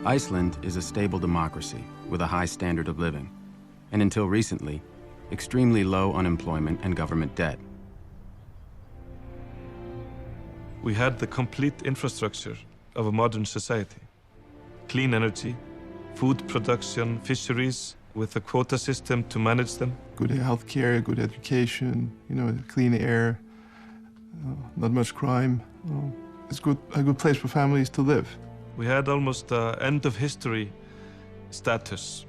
Iceland is a stable democracy with a high standard of living, and until recently, extremely low unemployment and government debt. We had the complete infrastructure of a modern society. Clean energy, food production, fisheries, with a quota system to manage them. Good health care, good education, clean air, not much crime. It's a good place for families to live. We had almost end of history status.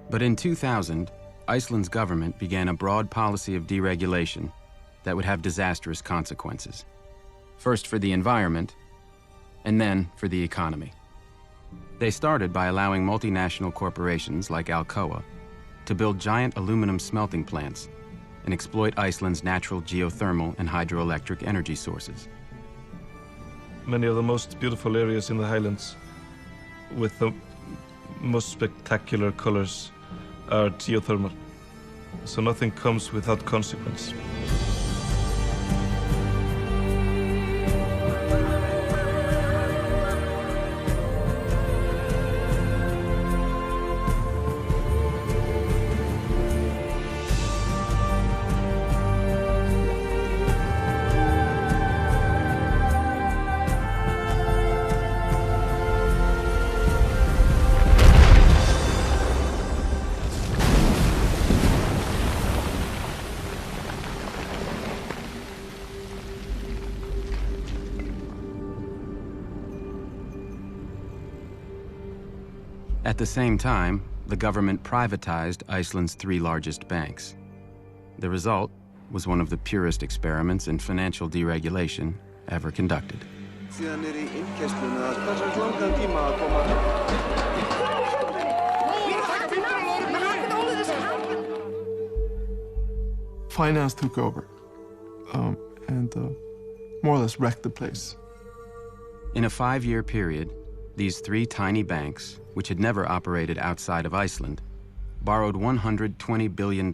But in 2000, Iceland's government began a broad policy of deregulation that would have disastrous consequences. First for the environment, and then for the economy. They started by allowing multinational corporations like Alcoa to build giant aluminum smelting plants and exploit Iceland's natural geothermal and hydroelectric energy sources. Many of the most beautiful areas in the highlands with the most spectacular colors are geothermal. So nothing comes without consequence. At the same time, the government privatized Iceland's 3 largest banks. The result was one of the purest experiments in financial deregulation ever conducted. Finance took over and more or less wrecked the place. In a 5-year period, these 3 tiny banks, which had never operated outside of Iceland, borrowed $120 billion,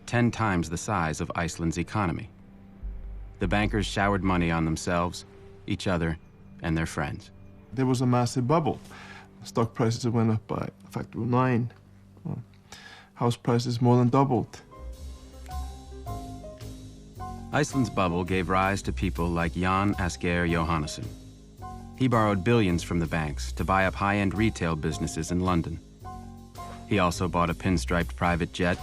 10 times the size of Iceland's economy. The bankers showered money on themselves, each other, and their friends. There was a massive bubble. Stock prices went up by a factor of 9. House prices more than doubled. Iceland's bubble gave rise to people like Jan Asgeir Jóhannesson. He borrowed billions from the banks to buy up high-end retail businesses in London. He also bought a pinstriped private jet,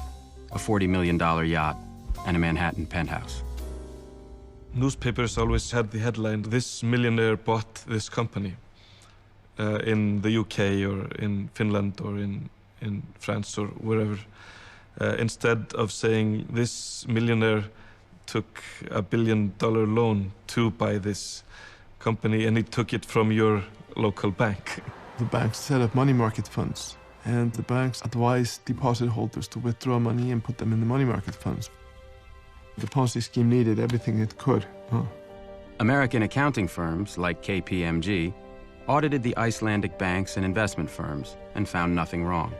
a $40 million yacht, and a Manhattan penthouse. Newspapers always had the headline, "This millionaire bought this company," in the UK or in Finland or in France or wherever. Instead of saying, "This millionaire took a $1 billion loan to buy this company and he took it from your local bank." The banks set up money market funds, and the banks advised deposit holders to withdraw money and put them in the money market funds. The Ponzi scheme needed everything it could. American accounting firms like KPMG audited the Icelandic banks and investment firms and found nothing wrong.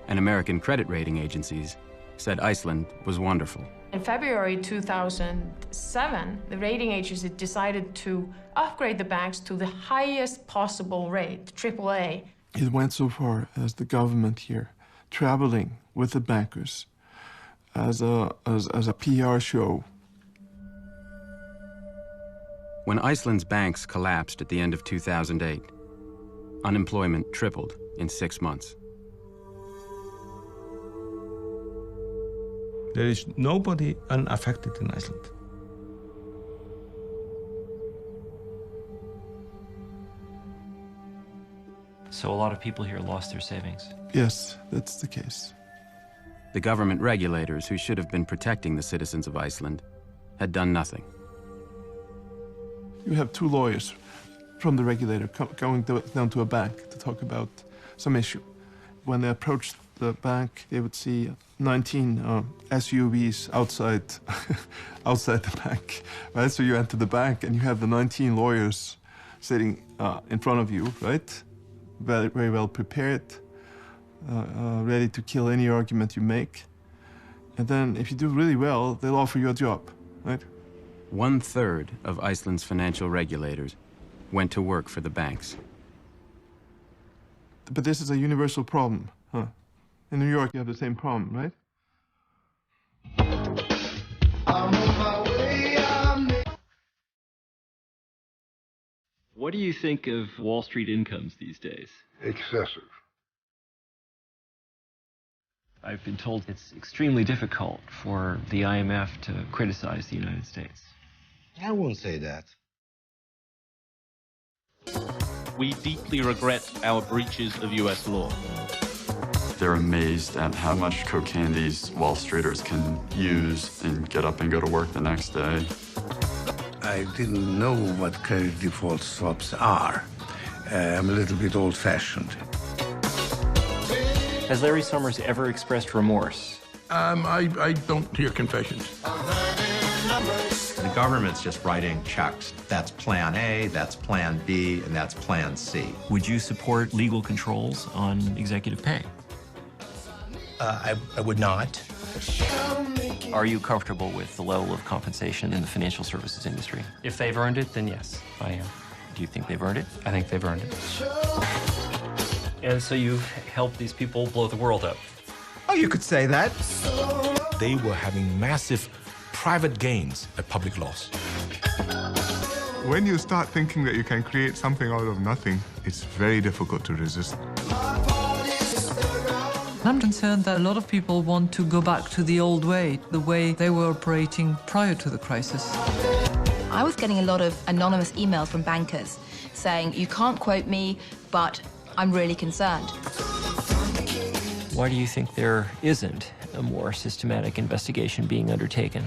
And American credit rating agencies said Iceland was wonderful. In February 2007, the rating agency decided to upgrade the banks to the highest possible rate, AAA. It went so far as the government here traveling with the bankers as a PR show. When Iceland's banks collapsed at the end of 2008, unemployment tripled in 6 months. There is nobody unaffected in Iceland. So a lot of people here lost their savings. Yes, that's the case. The government regulators who should have been protecting the citizens of Iceland had done nothing. You have 2 lawyers from the regulator going down to a bank to talk about some issue. When they approached the bank, they would see 19 SUVs outside the bank, right? So you enter the bank and you have the 19 lawyers sitting in front of you, right? Very, very well prepared, ready to kill any argument you make. And then if you do really well, they'll offer you a job, right? 1/3 of Iceland's financial regulators went to work for the banks. But this is a universal problem, huh? In New York, you have the same problem, right? What do you think of Wall Street incomes these days? Excessive. I've been told it's extremely difficult for the IMF to criticize the United States. I won't say that. We deeply regret our breaches of U.S. law. They're amazed at how much cocaine these Wall Streeters can use and get up and go to work the next day. I didn't know what credit default swaps are. I'm a little bit old-fashioned. Has Larry Summers ever expressed remorse? I don't hear confessions. The government's just writing checks. That's Plan A, that's Plan B, and that's Plan C. Would you support legal controls on executive pay? I would not. Are you comfortable with the level of compensation in the financial services industry? If they've earned it, then yes, I am. Do you think they've earned it? I think they've earned it. And so you've helped these people blow the world up. Oh, you could say that. They were having massive private gains at public loss. When you start thinking that you can create something out of nothing, it's very difficult to resist. I'm concerned that a lot of people want to go back to the old way, the way they were operating prior to the crisis. I was getting a lot of anonymous emails from bankers saying, you can't quote me, but I'm really concerned. Why do you think there isn't a more systematic investigation being undertaken?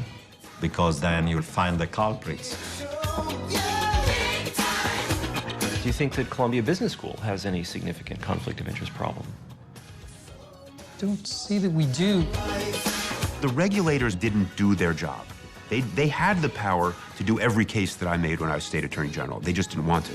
Because then you'll find the culprits. Do you think that Columbia Business School has any significant conflict of interest problem? I don't see that we do. The regulators didn't do their job. They had the power to do every case that I made when I was state attorney general. They just didn't want to.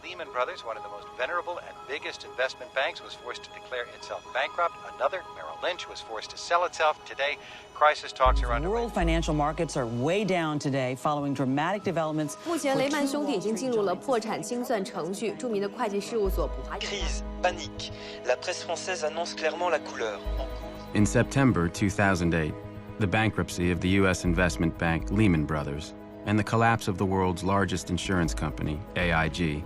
Lehman Brothers, one of the most venerable and biggest investment banks, was forced to declare itself bankrupt. Another, Merrill Lynch, was forced to sell itself. Today, crisis talks are underway. World financial markets are way down today following dramatic developments. 目前雷曼兄弟已经进入了破产清算程序。著名的会计事务所普华。Crise, panique. La presse française annonce clairement la couleur. In September 2008, the bankruptcy of the U.S. investment bank Lehman Brothers and the collapse of the world's largest insurance company, AIG,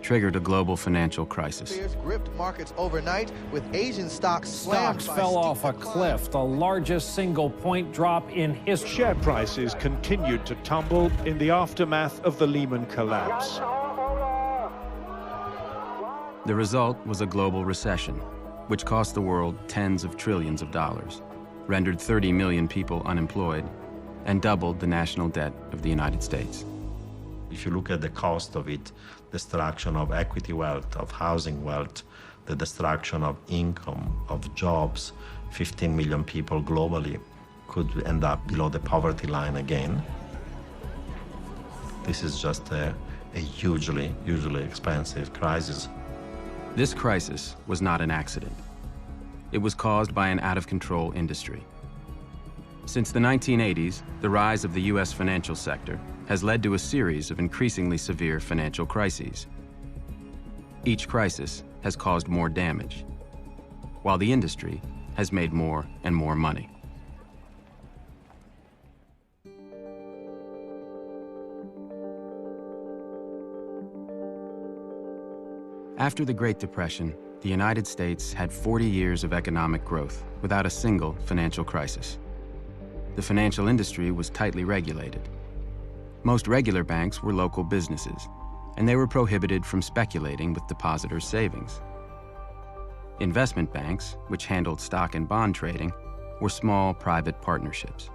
triggered a global financial crisis. Gripped markets overnight with Asian stocks slammed. Stocks fell off a cliff, the largest single-point drop in history. Share prices continued to tumble in the aftermath of the Lehman collapse. The result was a global recession, which cost the world tens of trillions of dollars, rendered 30 million people unemployed, and doubled the national debt of the United States. If you look at the cost of it, destruction of equity wealth, of housing wealth, the destruction of income, of jobs, 15 million people globally could end up below the poverty line again. This is just a hugely expensive crisis. This crisis was not an accident. It was caused by an out-of-control industry. Since the 1980s, the rise of the U.S. financial sector has led to a series of increasingly severe financial crises. Each crisis has caused more damage, while the industry has made more and more money. After the Great Depression, the United States had 40 years of economic growth without a single financial crisis. The financial industry was tightly regulated. Most regular banks were local businesses, and they were prohibited from speculating with depositors' savings. Investment banks, which handled stock and bond trading, were small private partnerships.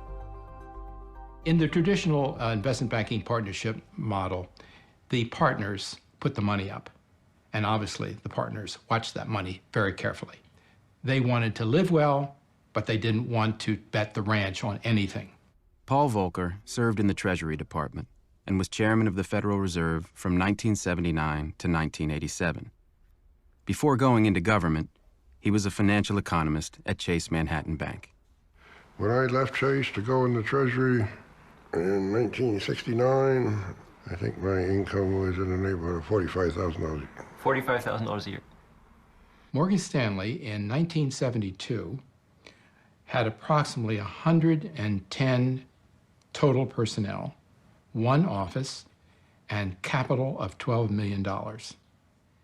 In the traditional investment banking partnership model, the partners put the money up, and obviously the partners watched that money very carefully. They wanted to live well, but they didn't want to bet the ranch on anything. Paul Volcker served in the Treasury Department and was chairman of the Federal Reserve from 1979 to 1987. Before going into government, he was a financial economist at Chase Manhattan Bank. When I left Chase to go in the Treasury in 1969, I think my income was in the neighborhood of $45,000. $45,000 a year. Morgan Stanley in 1972 had approximately 110 total personnel, one office, and capital of $12 million.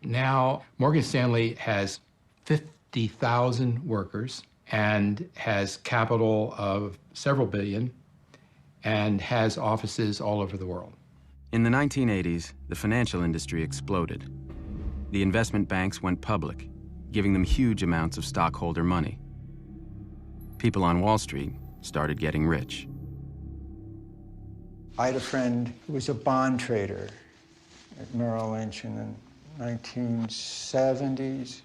Now, Morgan Stanley has 50,000 workers and has capital of several billion and has offices all over the world. In the 1980s, the financial industry exploded. The investment banks went public, giving them huge amounts of stockholder money. People on Wall Street started getting rich. I had a friend who was a bond trader at Merrill Lynch in the 1970s.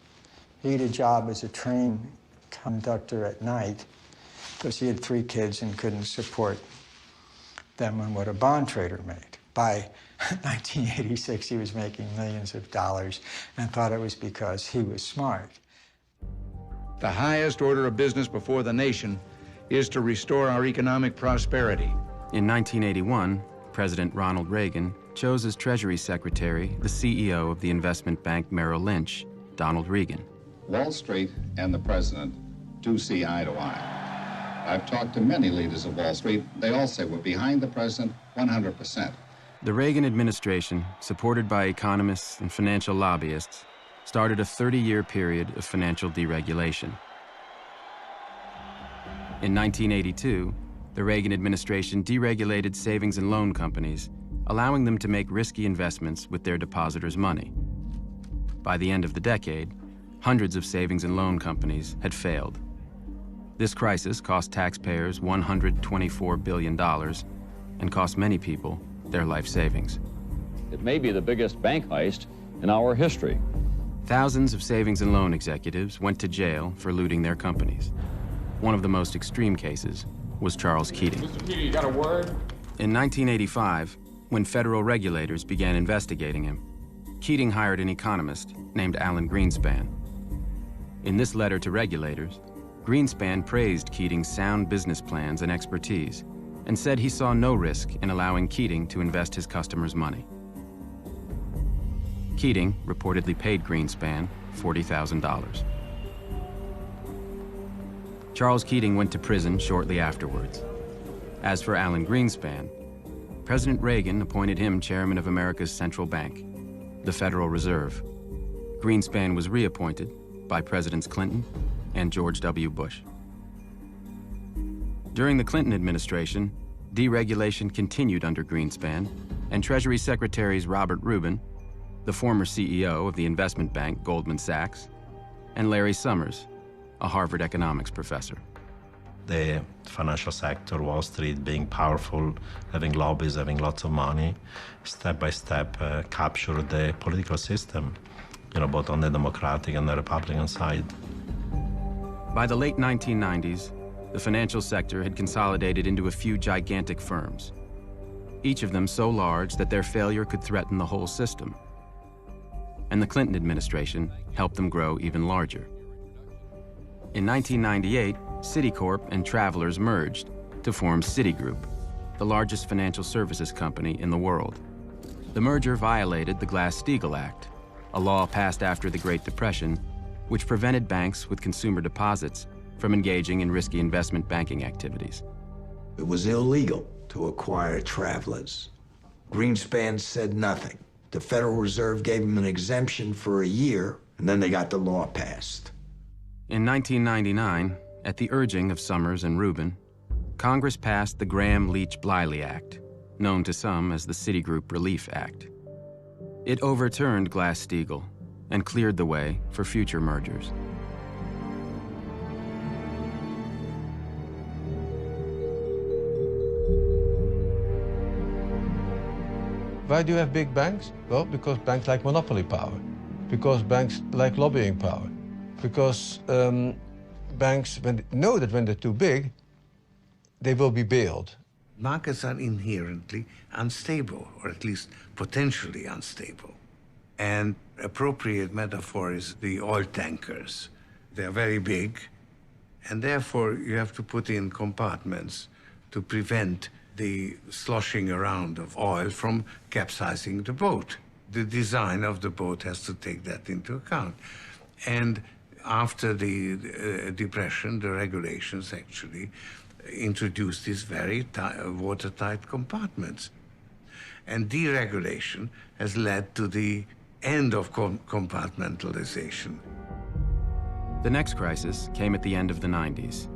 He had a job as a train conductor at night because he had 3 kids and couldn't support them on what a bond trader made. By 1986, he was making millions of dollars and thought it was because he was smart. The highest order of business before the nation is to restore our economic prosperity. In 1981, President Ronald Reagan chose as Treasury Secretary the CEO of the investment bank Merrill Lynch, Donald Regan. Wall Street and the president do see eye to eye. I've talked to many leaders of Wall Street. They all say we're behind the president 100%. The Reagan administration, supported by economists and financial lobbyists, started a 30-year period of financial deregulation. In 1982, the Reagan administration deregulated savings and loan companies, allowing them to make risky investments with their depositors' money. By the end of the decade, hundreds of savings and loan companies had failed. This crisis cost taxpayers $124 billion and cost many people their life savings. It may be the biggest bank heist in our history. Thousands of savings and loan executives went to jail for looting their companies. One of the most extreme cases was Charles Keating. Mr. Keating, you got a word? In 1985, when federal regulators began investigating him, Keating hired an economist named Alan Greenspan. In this letter to regulators, Greenspan praised Keating's sound business plans and expertise and said he saw no risk in allowing Keating to invest his customers' money. Keating reportedly paid Greenspan $40,000. Charles Keating went to prison shortly afterwards. As for Alan Greenspan, President Reagan appointed him chairman of America's central bank, the Federal Reserve. Greenspan was reappointed by Presidents Clinton and George W. Bush. During the Clinton administration, deregulation continued under Greenspan, and Treasury Secretaries Robert Rubin, the former CEO of the investment bank Goldman Sachs, and Larry Summers, a Harvard economics professor. The financial sector, Wall Street being powerful, having lobbies, having lots of money, step by step captured the political system, both on the Democratic and the Republican side. By the late 1990s, the financial sector had consolidated into a few gigantic firms, each of them so large that their failure could threaten the whole system. And the Clinton administration helped them grow even larger. In 1998, Citicorp and Travelers merged to form Citigroup, the largest financial services company in the world. The merger violated the Glass-Steagall Act, a law passed after the Great Depression, which prevented banks with consumer deposits from engaging in risky investment banking activities. It was illegal to acquire Travelers. Greenspan said nothing. The Federal Reserve gave him an exemption for a year, and then they got the law passed. In 1999, at the urging of Summers and Rubin, Congress passed the Graham-Leach-Bliley Act, known to some as the Citigroup Relief Act. It overturned Glass-Steagall and cleared the way for future mergers. Why do you have big banks? Well, because banks like monopoly power, because banks like lobbying power, because banks know that when they're too big, they will be bailed. Markets are inherently unstable, or at least potentially unstable. And appropriate metaphor is the oil tankers. They're very big, And therefore, you have to put in compartments to prevent the sloshing around of oil from capsizing the boat. The design of the boat has to take that into account. And after the Depression, the regulations actually introduced these very watertight compartments. And deregulation has led to the end of compartmentalization. The next crisis came at the end of the 90s.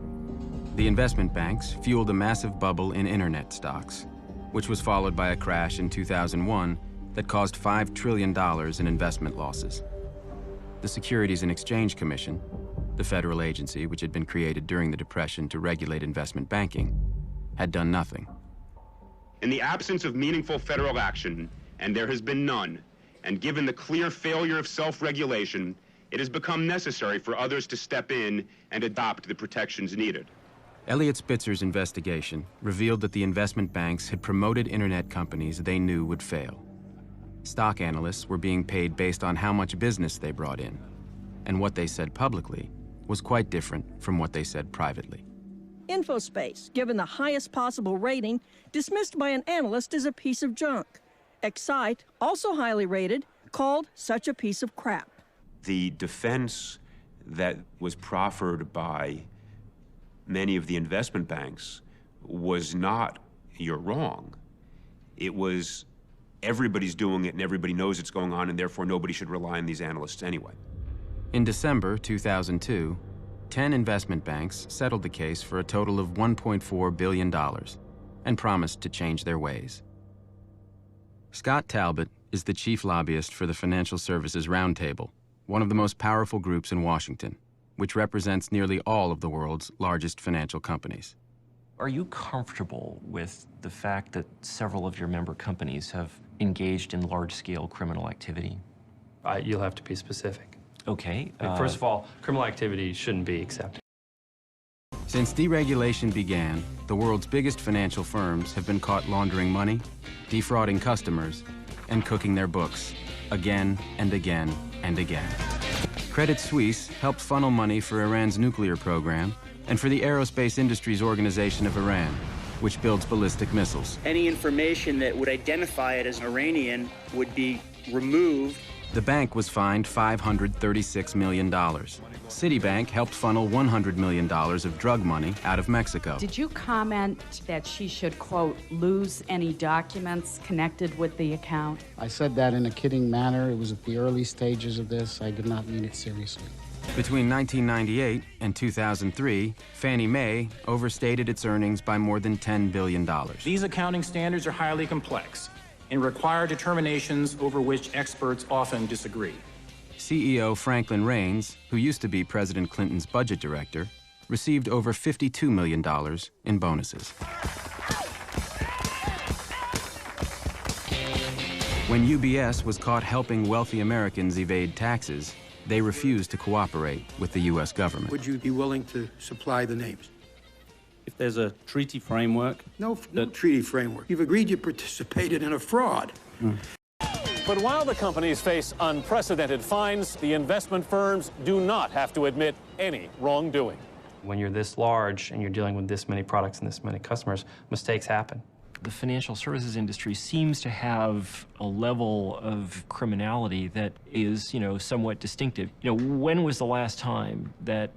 The investment banks fueled a massive bubble in internet stocks, which was followed by a crash in 2001 that caused $5 trillion in investment losses. The Securities and Exchange Commission, the federal agency which had been created during the Depression to regulate investment banking, had done nothing. In the absence of meaningful federal action, and there has been none, and given the clear failure of self-regulation, it has become necessary for others to step in and adopt the protections needed. Eliot Spitzer's investigation revealed that the investment banks had promoted internet companies they knew would fail. Stock analysts were being paid based on how much business they brought in, and what they said publicly was quite different from what they said privately. InfoSpace, given the highest possible rating, dismissed by an analyst as a piece of junk. Excite, also highly rated, called such a piece of crap. The defense that was proffered by many of the investment banks was not, you're wrong. It was, everybody's doing it and everybody knows it's going on, and therefore nobody should rely on these analysts anyway. In December 2002, 10 investment banks settled the case for a total of $1.4 billion and promised to change their ways. Scott Talbot is the chief lobbyist for the Financial Services Roundtable, one of the most powerful groups in Washington, which represents nearly all of the world's largest financial companies. Are you comfortable with the fact that several of your member companies have engaged in large-scale criminal activity? You'll have to be specific. Okay. First of all, criminal activity shouldn't be accepted. Since deregulation began, the world's biggest financial firms have been caught laundering money, defrauding customers, and cooking their books again and again and again. Credit Suisse helped funnel money for Iran's nuclear program and for the Aerospace Industries Organization of Iran, which builds ballistic missiles. Any information that would identify it as Iranian would be removed. The bank was fined $536 million. Citibank helped funnel $100 million of drug money out of Mexico. Did you comment that she should, quote, lose any documents connected with the account? I said that in a kidding manner. It was at the early stages of this. I did not mean it seriously. Between 1998 and 2003, Fannie Mae overstated its earnings by more than $10 billion. These accounting standards are highly complex and require determinations over which experts often disagree. CEO Franklin Raines, who used to be President Clinton's budget director, received over $52 million in bonuses. When UBS was caught helping wealthy Americans evade taxes, they refused to cooperate with the U.S. government. Would you be willing to supply the names? If there's a treaty framework... No treaty framework. You've agreed you participated in a fraud. But while the companies face unprecedented fines, the investment firms do not have to admit any wrongdoing. When you're this large and you're dealing with this many products and this many customers, mistakes happen. The financial services industry seems to have a level of criminality that is, somewhat distinctive. When was the last time that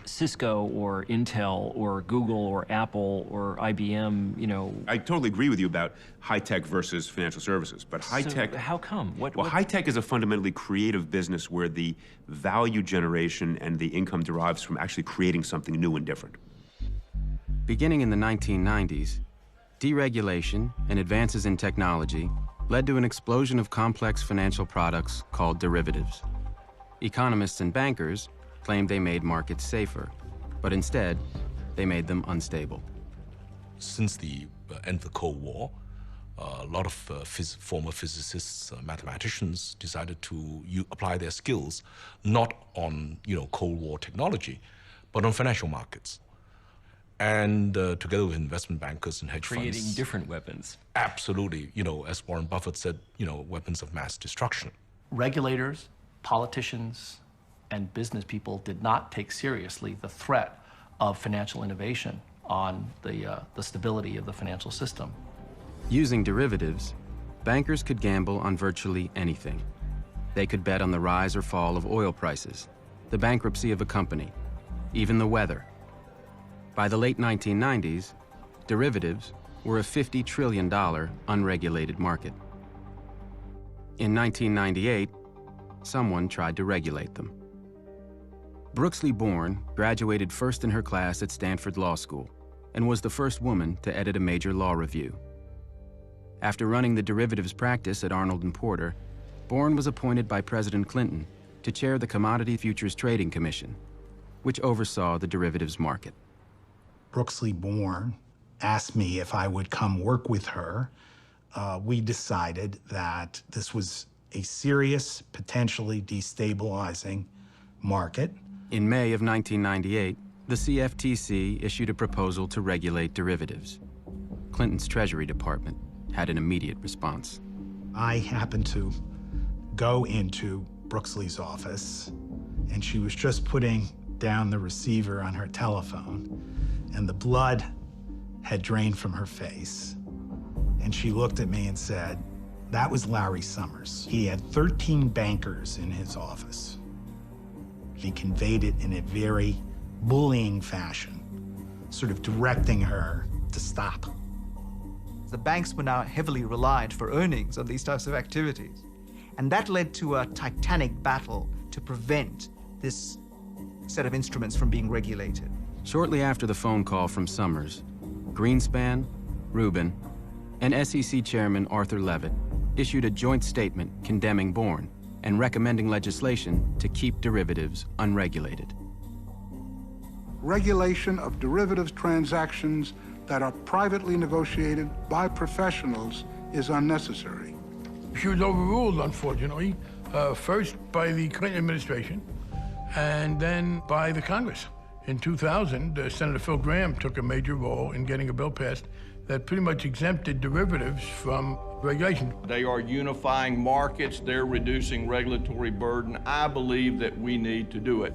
Cisco or Intel or Google or Apple or IBM, I totally agree with you about high-tech versus financial services, but high-tech... So how come? High-tech is a fundamentally creative business where the value generation and the income derives from actually creating something new and different. Beginning in the 1990s, deregulation and advances in technology led to an explosion of complex financial products called derivatives. Economists and bankers claimed they made markets safer, but instead, they made them unstable. Since the end of the Cold War, a lot of former physicists, mathematicians decided to apply their skills not on Cold War technology, but on financial markets. And together with investment bankers and hedge funds. Creating different weapons. Absolutely. As Warren Buffett said, weapons of mass destruction. Regulators, politicians, and business people did not take seriously the threat of financial innovation on the stability of the financial system. Using derivatives, bankers could gamble on virtually anything. They could bet on the rise or fall of oil prices, the bankruptcy of a company, even the weather. By the late 1990s, derivatives were a $50 trillion unregulated market. In 1998, someone tried to regulate them. Brooksley Born graduated first in her class at Stanford Law School and was the first woman to edit a major law review. After running the derivatives practice at Arnold & Porter, Born was appointed by President Clinton to chair the Commodity Futures Trading Commission, which oversaw the derivatives market. Brooksley Born asked me if I would come work with her. We decided that this was a serious, potentially destabilizing market. In May of 1998, the CFTC issued a proposal to regulate derivatives. Clinton's Treasury Department had an immediate response. I happened to go into Brooksley's office, and she was just putting down the receiver on her telephone, and the blood had drained from her face. And she looked at me and said, "That was Larry Summers. He had 13 bankers in his office." He conveyed it in a very bullying fashion, sort of directing her to stop. The banks were now heavily reliant for earnings on these types of activities. And that led to a titanic battle to prevent this set of instruments from being regulated. Shortly after the phone call from Summers, Greenspan, Rubin, and SEC Chairman Arthur Levitt issued a joint statement condemning Born and recommending legislation to keep derivatives unregulated. Regulation of derivatives transactions that are privately negotiated by professionals is unnecessary. She was overruled, unfortunately, first by the Clinton administration and then by the Congress. In 2000, Senator Phil Gramm took a major role in getting a bill passed that pretty much exempted derivatives from regulation. They are unifying markets, they're reducing regulatory burden. I believe that we need to do it.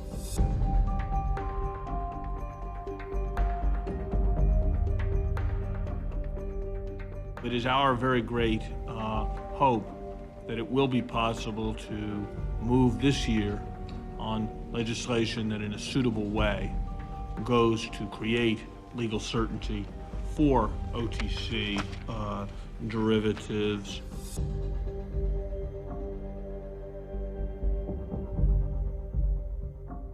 It is our very great hope that it will be possible to move this year on legislation that in a suitable way goes to create legal certainty for OTC derivatives.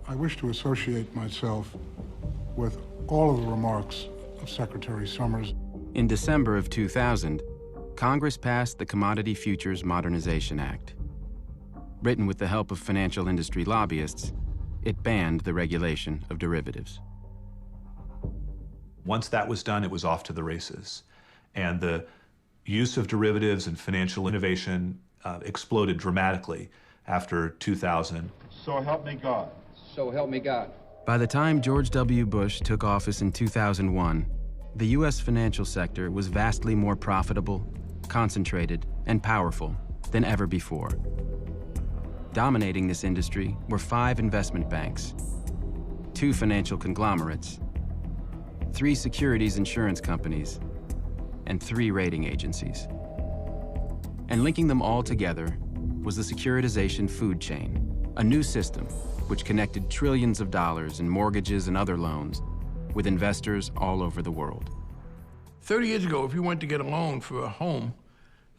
I wish to associate myself with all of the remarks of Secretary Summers. In December of 2000, Congress passed the Commodity Futures Modernization Act. Written with the help of financial industry lobbyists, it banned the regulation of derivatives. Once that was done, it was off to the races. And the use of derivatives and financial innovation exploded dramatically after 2000. So help me God. So help me God. By the time George W. Bush took office in 2001, the U.S. financial sector was vastly more profitable, concentrated, and powerful than ever before. Dominating this industry were 5 investment banks, 2 financial conglomerates, 3 securities insurance companies, and 3 rating agencies. And linking them all together was the securitization food chain, a new system which connected trillions of dollars in mortgages and other loans with investors all over the world. 30 years ago, if you went to get a loan for a home,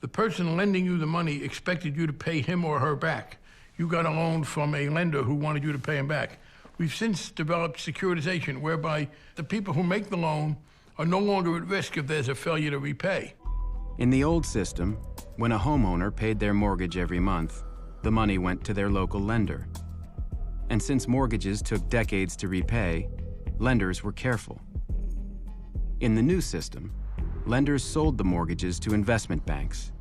the person lending you the money expected you to pay him or her back. You got a loan from a lender who wanted you to pay him back. We've since developed securitization, whereby the people who make the loan are no longer at risk if there's a failure to repay. In the old system, when a homeowner paid their mortgage every month, the money went to their local lender. And since mortgages took decades to repay, lenders were careful. In the new system, lenders sold the mortgages to investment banks.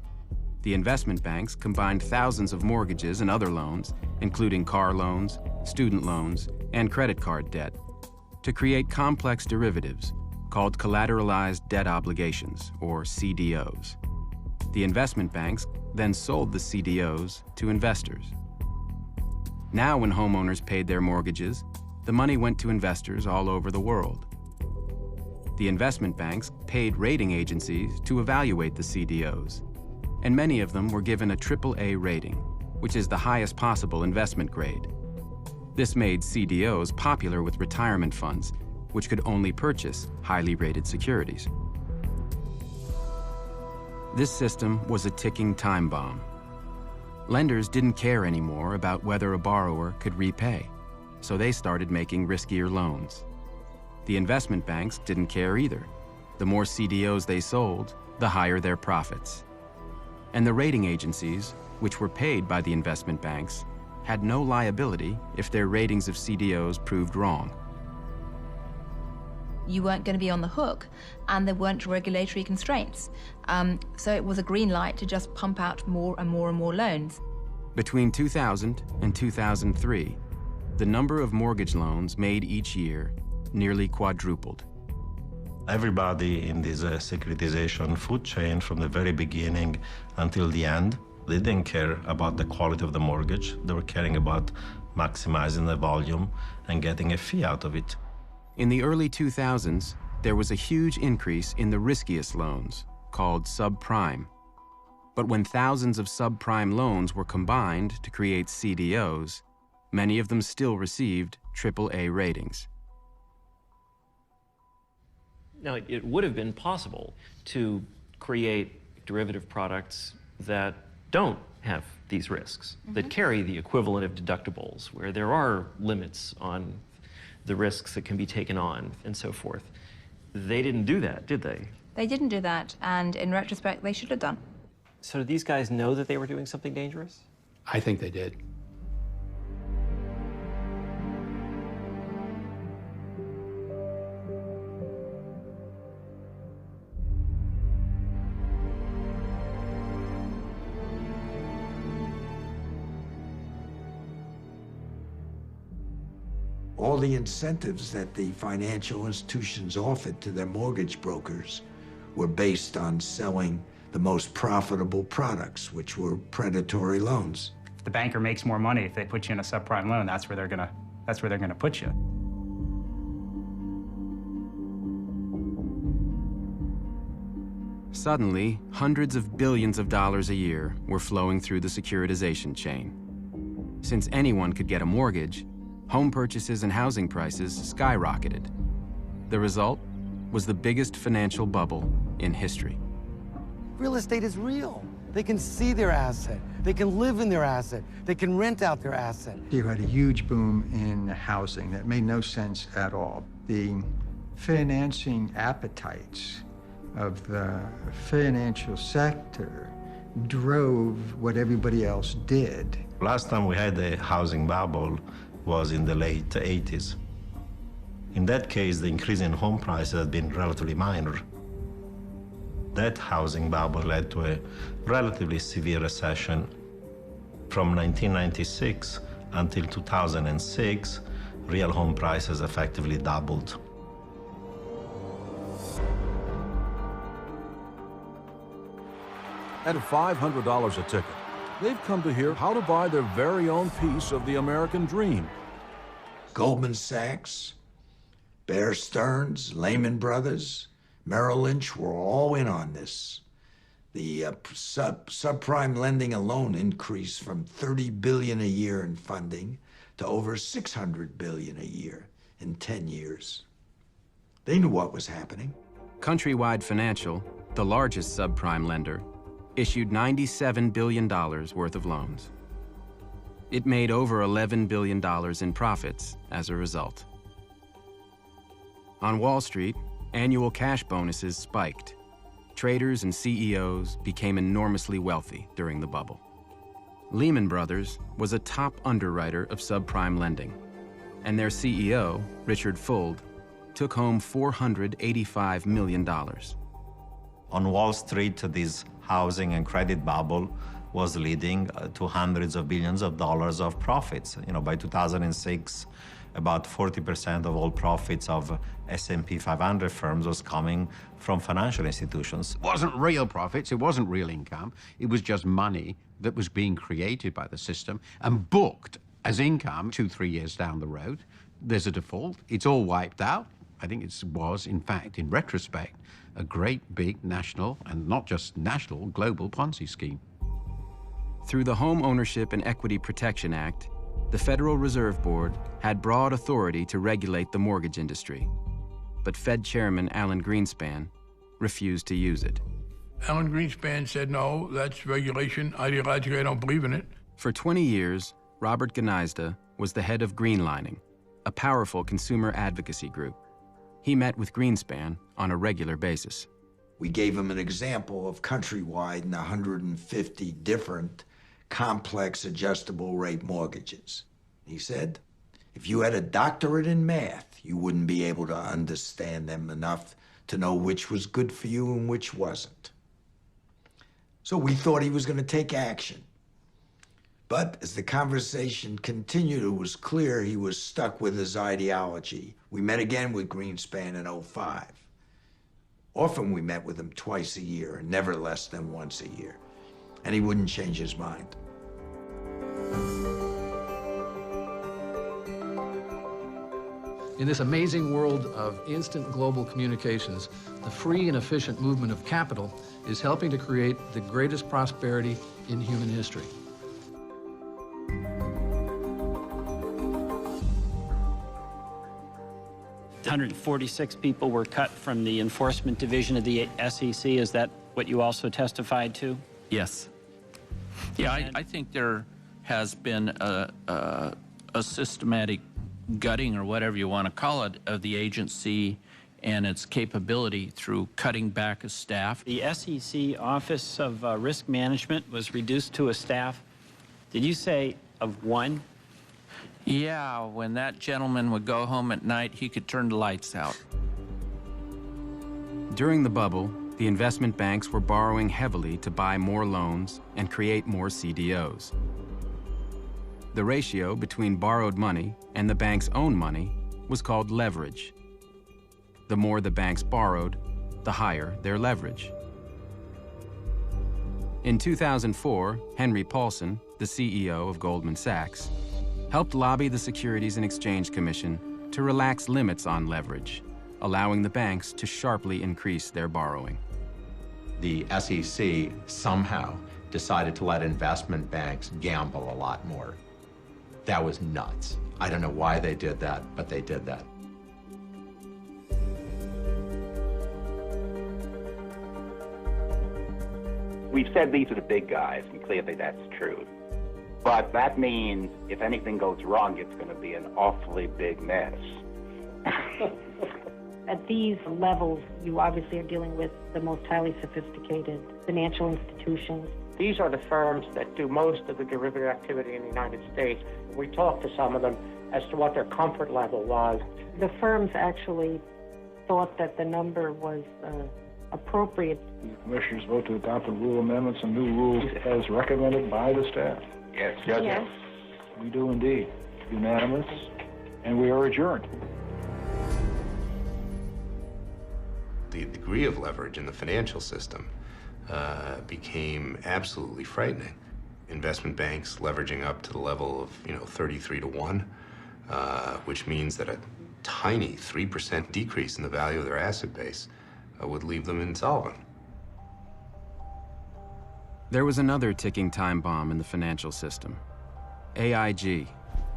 The investment banks combined thousands of mortgages and other loans, including car loans, student loans, and credit card debt, to create complex derivatives called collateralized debt obligations, or CDOs. The investment banks then sold the CDOs to investors. Now, when homeowners paid their mortgages, the money went to investors all over the world. The investment banks paid rating agencies to evaluate the CDOs, and many of them were given a AAA rating, which is the highest possible investment grade. This made CDOs popular with retirement funds, which could only purchase highly rated securities. This system was a ticking time bomb. Lenders didn't care anymore about whether a borrower could repay, so they started making riskier loans. The investment banks didn't care either. The more CDOs they sold, the higher their profits. And the rating agencies, which were paid by the investment banks, had no liability if their ratings of CDOs proved wrong. You weren't going to be on the hook, and there weren't regulatory constraints. So it was a green light to just pump out more and more and more loans. Between 2000 and 2003, the number of mortgage loans made each year nearly quadrupled. Everybody in this securitization food chain from the very beginning until the end, they didn't care about the quality of the mortgage. They were caring about maximizing the volume and getting a fee out of it. In the early 2000s, there was a huge increase in the riskiest loans, called subprime. But when thousands of subprime loans were combined to create CDOs, many of them still received AAA ratings. Now, it would have been possible to create derivative products that don't have these risks, that carry the equivalent of deductibles, where there are limits on the risks that can be taken on, and so forth. They didn't do that, did they? They didn't do that, and in retrospect, they should have done. So did these guys know that they were doing something dangerous? I think they did. All the incentives that the financial institutions offered to their mortgage brokers were based on selling the most profitable products, which were predatory loans. If the banker makes more money if they put you in a subprime loan, that's where they're gonna put you. Suddenly, hundreds of billions of dollars a year were flowing through the securitization chain. Since anyone could get a mortgage, home purchases and housing prices skyrocketed. The result was the biggest financial bubble in history. Real estate is real. They can see their asset. They can live in their asset. They can rent out their asset. You had a huge boom in housing that made no sense at all. The financing appetites of the financial sector drove what everybody else did. Last time we had a housing bubble was in the late 80s. In that case, the increase in home prices had been relatively minor. That housing bubble led to a relatively severe recession. From 1996 until 2006, real home prices effectively doubled. At $500 a ticket, they've come to hear how to buy their very own piece of the American dream. Goldman Sachs, Bear Stearns, Lehman Brothers, Merrill Lynch were all in on this. The subprime lending alone increased from $30 billion a year in funding to over $600 billion a year in 10 years. They knew what was happening. Countrywide Financial, the largest subprime lender, issued $97 billion worth of loans. It made over $11 billion in profits as a result. On Wall Street, annual cash bonuses spiked. Traders and CEOs became enormously wealthy during the bubble. Lehman Brothers was a top underwriter of subprime lending, and their CEO, Richard Fuld, took home $485 million. On Wall Street, this housing and credit bubble was leading to hundreds of billions of dollars of profits. By 2006, about 40% of all profits of S&P 500 firms was coming from financial institutions. It wasn't real profits, it wasn't real income, it was just money that was being created by the system and booked as income 2-3 years down the road. There's a default. It's all wiped out. I think it was, in fact, in retrospect, a great big national, and not just national, global Ponzi scheme. Through the Home Ownership and Equity Protection Act, the Federal Reserve Board had broad authority to regulate the mortgage industry. But Fed Chairman Alan Greenspan refused to use it. Alan Greenspan said, no, that's regulation. Ideologically, I don't believe in it. For 20 years, Robert Gnizda was the head of Greenlining, a powerful consumer advocacy group. He met with Greenspan on a regular basis. We gave him an example of countrywide and 150 different complex adjustable rate mortgages. He said, if you had a doctorate in math, you wouldn't be able to understand them enough to know which was good for you and which wasn't. So we thought he was going to take action. But as the conversation continued, it was clear he was stuck with his ideology. We met again with Greenspan in '05. Often we met with him twice a year, and never less than once a year. And he wouldn't change his mind. In this amazing world of instant global communications, the free and efficient movement of capital is helping to create the greatest prosperity in human history. $146 people were cut from the enforcement division of the SEC. Is that what you also testified to? Yes. Yeah, I think there has been a systematic gutting, or whatever you want to call it, of the agency and its capability through cutting back of staff. The SEC Office of Risk Management was reduced to a staff, did you say, of one? Yeah, when that gentleman would go home at night, he could turn the lights out. During the bubble, the investment banks were borrowing heavily to buy more loans and create more CDOs. The ratio between borrowed money and the bank's own money was called leverage. The more the banks borrowed, the higher their leverage. In 2004, Henry Paulson, the CEO of Goldman Sachs, helped lobby the Securities and Exchange Commission to relax limits on leverage, allowing the banks to sharply increase their borrowing. The SEC somehow decided to let investment banks gamble a lot more. That was nuts. I don't know why they did that, but they did that. We've said these are the big guys, and clearly that's true. But that means if anything goes wrong, it's going to be an awfully big mess. At these levels, you obviously are dealing with the most highly sophisticated financial institutions. These are the firms that do most of the derivative activity in the United States. We talked to some of them as to what their comfort level was. The firms actually thought that the number was appropriate. The commissioners vote to adopt the rule amendments and new rules as recommended by the staff. Yes. Yes. We do indeed. Unanimous, and we are adjourned. The degree of leverage in the financial system became absolutely frightening. Investment banks leveraging up to the level of 33 to 1, which means that a tiny 3% decrease in the value of their asset base would leave them insolvent. There was another ticking time bomb in the financial system. AIG,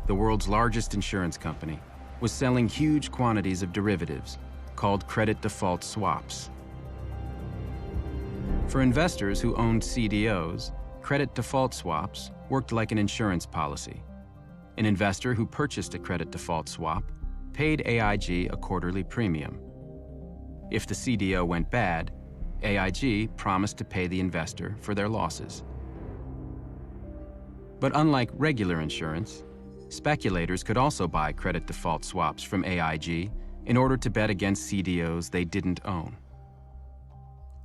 the world's largest insurance company, was selling huge quantities of derivatives called credit default swaps. For investors who owned CDOs, credit default swaps worked like an insurance policy. An investor who purchased a credit default swap paid AIG a quarterly premium. If the CDO went bad, AIG promised to pay the investor for their losses. But unlike regular insurance, speculators could also buy credit default swaps from AIG in order to bet against CDOs they didn't own.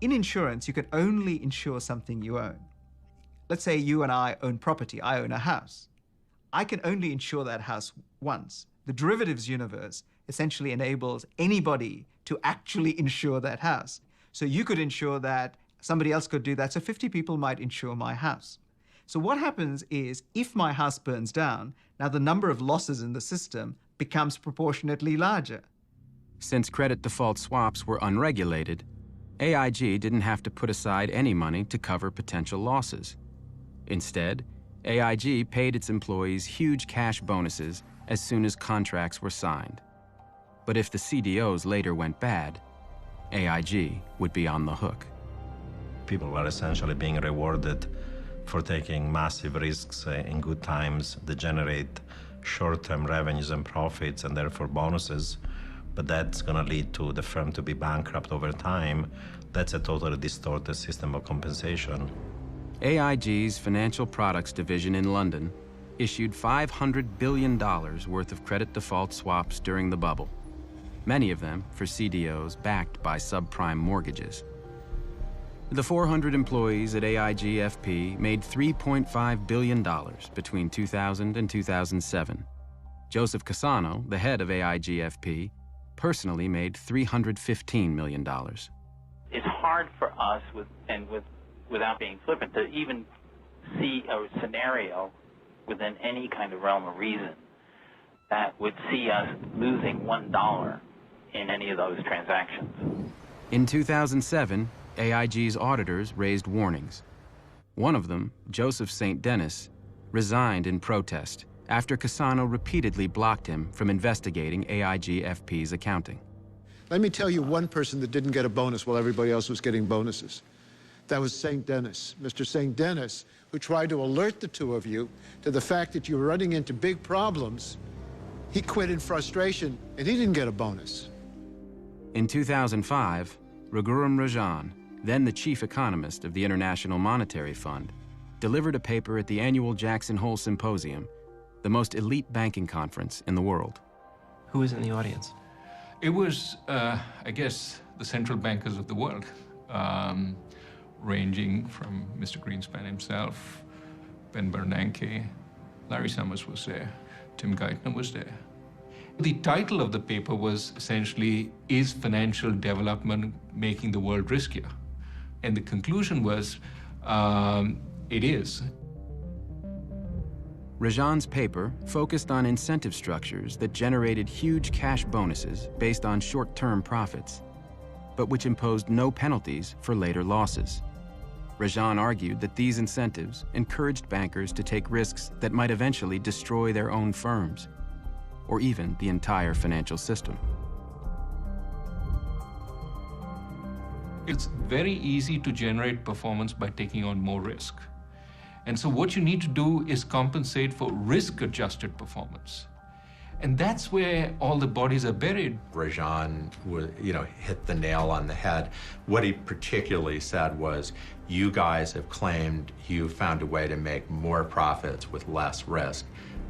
In insurance, you can only insure something you own. Let's say you and I own property. I own a house. I can only insure that house once. The derivatives universe essentially enables anybody to actually insure that house. So you could insure that, somebody else could do that, so 50 people might insure my house. So what happens is, if my house burns down, now the number of losses in the system becomes proportionately larger. Since credit default swaps were unregulated, AIG didn't have to put aside any money to cover potential losses. Instead, AIG paid its employees huge cash bonuses as soon as contracts were signed. But if the CDOs later went bad, AIG would be on the hook. People are essentially being rewarded for taking massive risks in good times that generate short-term revenues and profits and therefore bonuses, but that's going to lead to the firm to be bankrupt over time. That's a totally distorted system of compensation. AIG's Financial Products Division in London issued $500 billion worth of credit default swaps during the bubble, many of them for CDOs backed by subprime mortgages. The 400 employees at AIG FP made $3.5 billion between 2000 and 2007. Joseph Cassano, the head of AIG FP, personally made $315 million. It's hard for us, without being flippant, to even see a scenario within any kind of realm of reason that would see us losing $1 in any of those transactions. In 2007, AIG's auditors raised warnings. One of them, Joseph St. Denis, resigned in protest after Cassano repeatedly blocked him from investigating AIG FP's accounting. Let me tell you one person that didn't get a bonus while everybody else was getting bonuses. That was St. Denis, Mr. St. Denis, who tried to alert the two of you to the fact that you were running into big problems. He quit in frustration, and he didn't get a bonus. In 2005, Raghuram Rajan, then the chief economist of the International Monetary Fund, delivered a paper at the annual Jackson Hole Symposium, the most elite banking conference in the world. Who was in the audience? It was, I guess, the central bankers of the world, ranging from Mr. Greenspan himself, Ben Bernanke, Larry Summers was there, Tim Geithner was there. The title of the paper was essentially, "Is Financial Development Making the World Riskier?" And the conclusion was, it is. Rajan's paper focused on incentive structures that generated huge cash bonuses based on short-term profits, but which imposed no penalties for later losses. Rajan argued that these incentives encouraged bankers to take risks that might eventually destroy their own firms, or even the entire financial system. It's very easy to generate performance by taking on more risk. And so what you need to do is compensate for risk-adjusted performance. And that's where all the bodies are buried. Rajan hit the nail on the head. What he particularly said was, you guys have claimed you found a way to make more profits with less risk.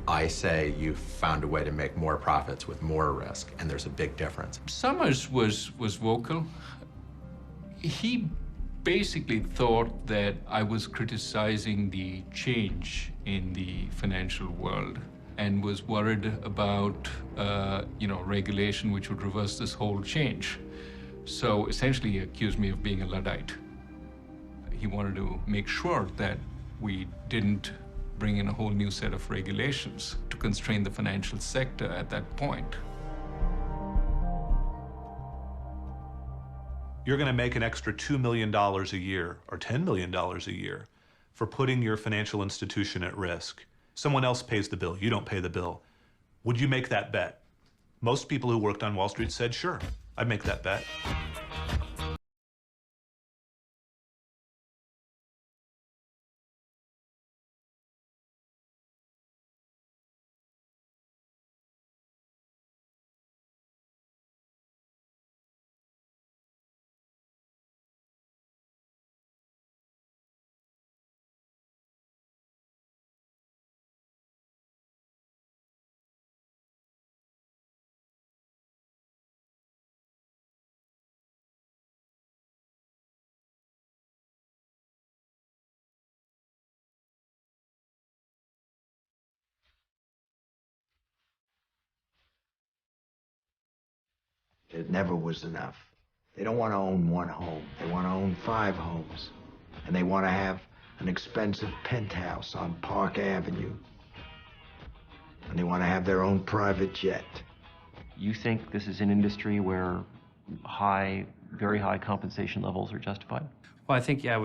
I say you found a way to make more profits with more risk, and there's a big difference. Summers was vocal. He basically thought that I was criticizing the change in the financial world and was worried about, regulation which would reverse this whole change. So essentially he accused me of being a Luddite. He wanted to make sure that we didn't bring in a whole new set of regulations to constrain the financial sector at that point. You're going to make an extra $2 million a year or $10 million a year for putting your financial institution at risk. Someone else pays the bill. You don't pay the bill. Would you make that bet? Most people who worked on Wall Street said, sure, I'd make that bet. It never was enough. They don't want to own one home. They want to own 5 homes. And they want to have an expensive penthouse on Park Avenue. And they want to have their own private jet. You think this is an industry where very high compensation levels are justified? Well, I think, yeah,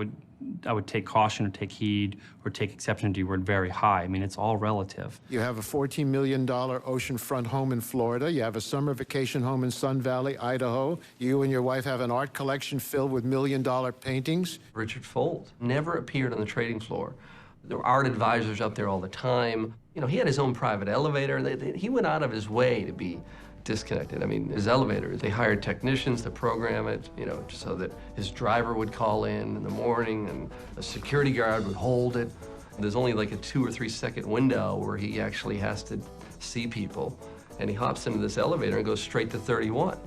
I would take caution or take heed or take exception to your word very high. I mean, it's all relative. You have a $14 million oceanfront home in Florida. You have a summer vacation home in Sun Valley, Idaho. You and your wife have an art collection filled with million-dollar paintings. Richard Fold never appeared on the trading floor. There were art advisors up there all the time. You know, he had his own private elevator. He went out of his way to be disconnected. I mean, his elevator, they hired technicians to program it, you know, so that his driver would call in the morning and a security guard would hold it. There's only like a 2 or 3 second window where he actually has to see people. And he hops into this elevator and goes straight to 31.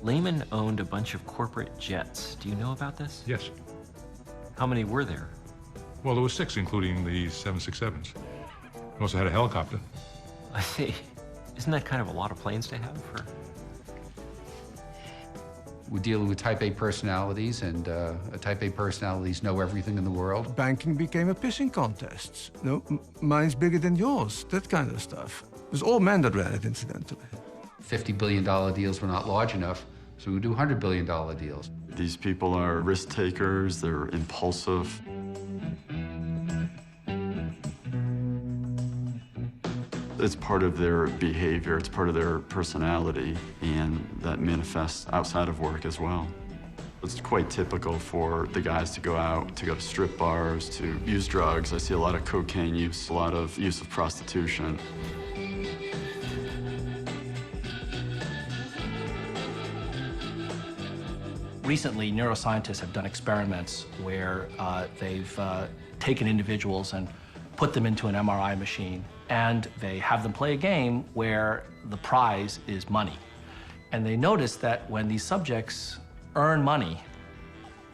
Lehman owned a bunch of corporate jets. Do you know about this? Yes. How many were there? Well, there were 6, including the 767s. He also had a helicopter. I see. Isn't that kind of a lot of planes to have for? We're dealing with type A personalities, and type A personalities know everything in the world. Banking became a pissing contest. No, mine's bigger than yours, that kind of stuff. It was all men that ran it, incidentally. $50 billion deals were not large enough, so we do $100 billion deals. These people are risk takers, they're impulsive. It's part of their behavior, it's part of their personality, and that manifests outside of work as well. It's quite typical for the guys to go out, to go to strip bars, to use drugs. I see a lot of cocaine use, a lot of use of prostitution. Recently, neuroscientists have done experiments where they've taken individuals and put them into an MRI machine, and they have them play a game where the prize is money. And they notice that when these subjects earn money,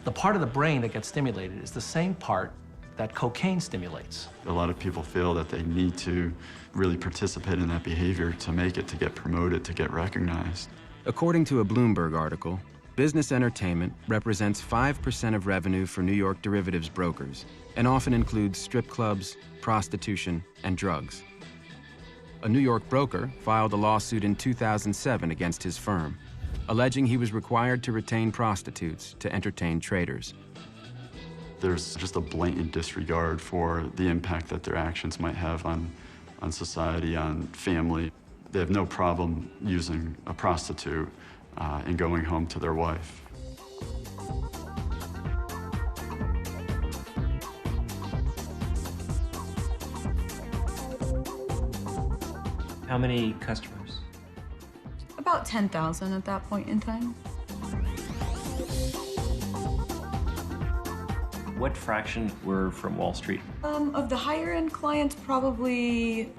the part of the brain that gets stimulated is the same part that cocaine stimulates. A lot of people feel that they need to really participate in that behavior to make it, to get promoted, to get recognized. According to a Bloomberg article, business entertainment represents 5% of revenue for New York derivatives brokers and often includes strip clubs, prostitution, and drugs. A New York broker filed a lawsuit in 2007 against his firm, alleging he was required to retain prostitutes to entertain traders. There's just a blatant disregard for the impact that their actions might have on society, on family. They have no problem using a prostitute and going home to their wife. How many customers? About 10,000 at that point in time. What fraction were from Wall Street? Of the higher end clients, probably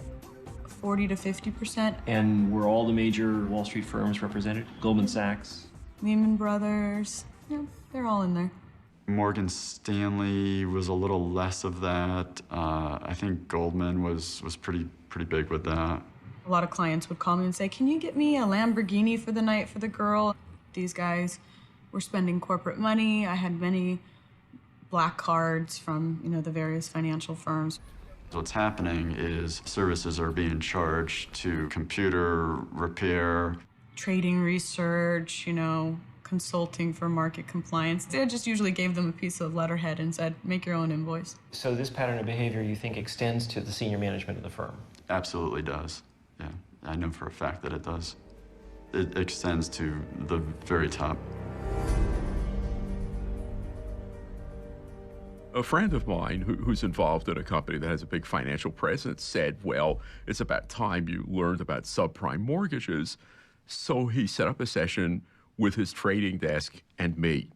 40 to 50%. And were all the major Wall Street firms represented? Goldman Sachs? Lehman Brothers, yeah, they're all in there. Morgan Stanley was a little less of that. I think Goldman was pretty big with that. A lot of clients would call me and say, can you get me a Lamborghini for the night for the girl? These guys were spending corporate money. I had many black cards from, the various financial firms. What's happening is services are being charged to computer repair. Trading research, consulting for market compliance. They just usually gave them a piece of letterhead and said, make your own invoice. So this pattern of behavior, you think, extends to the senior management of the firm? Absolutely does. Yeah, I know for a fact that it does. It extends to the very top. A friend of mine who's involved in a company that has a big financial presence said, well, it's about time you learned about subprime mortgages. So he set up a session with his trading desk and me.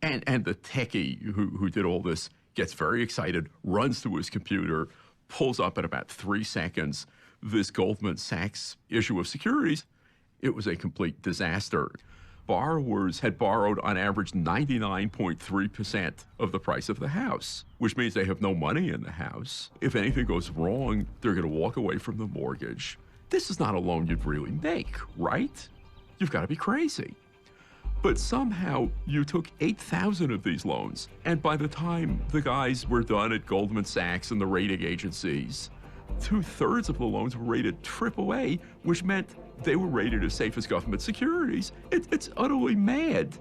And the techie who did all this gets very excited, runs to his computer, pulls up in about 3 seconds this Goldman Sachs issue of securities. It was a complete disaster. Borrowers had borrowed on average 99.3% of the price of the house, which means they have no money in the house. If anything goes wrong, they're going to walk away from the mortgage. This is not a loan you'd really make, right? You've got to be crazy. But somehow you took 8,000 of these loans, and by the time the guys were done at Goldman Sachs and the rating agencies, 2/3 of the loans were rated AAA, which meant they were rated as safe as government securities. It's utterly mad.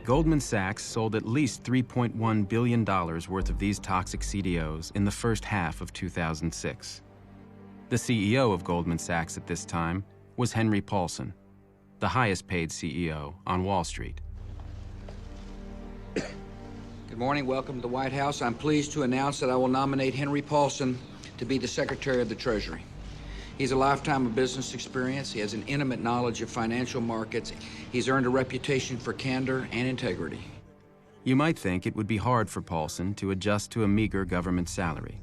Goldman Sachs sold at least $3.1 billion worth of these toxic CDOs in the first half of 2006. The CEO of Goldman Sachs at this time was Henry Paulson, the highest paid CEO on Wall Street. Good morning, welcome to the White House. I'm pleased to announce that I will nominate Henry Paulson to be the Secretary of the Treasury. He's a lifetime of business experience. He has an intimate knowledge of financial markets. He's earned a reputation for candor and integrity. You might think it would be hard for Paulson to adjust to a meager government salary.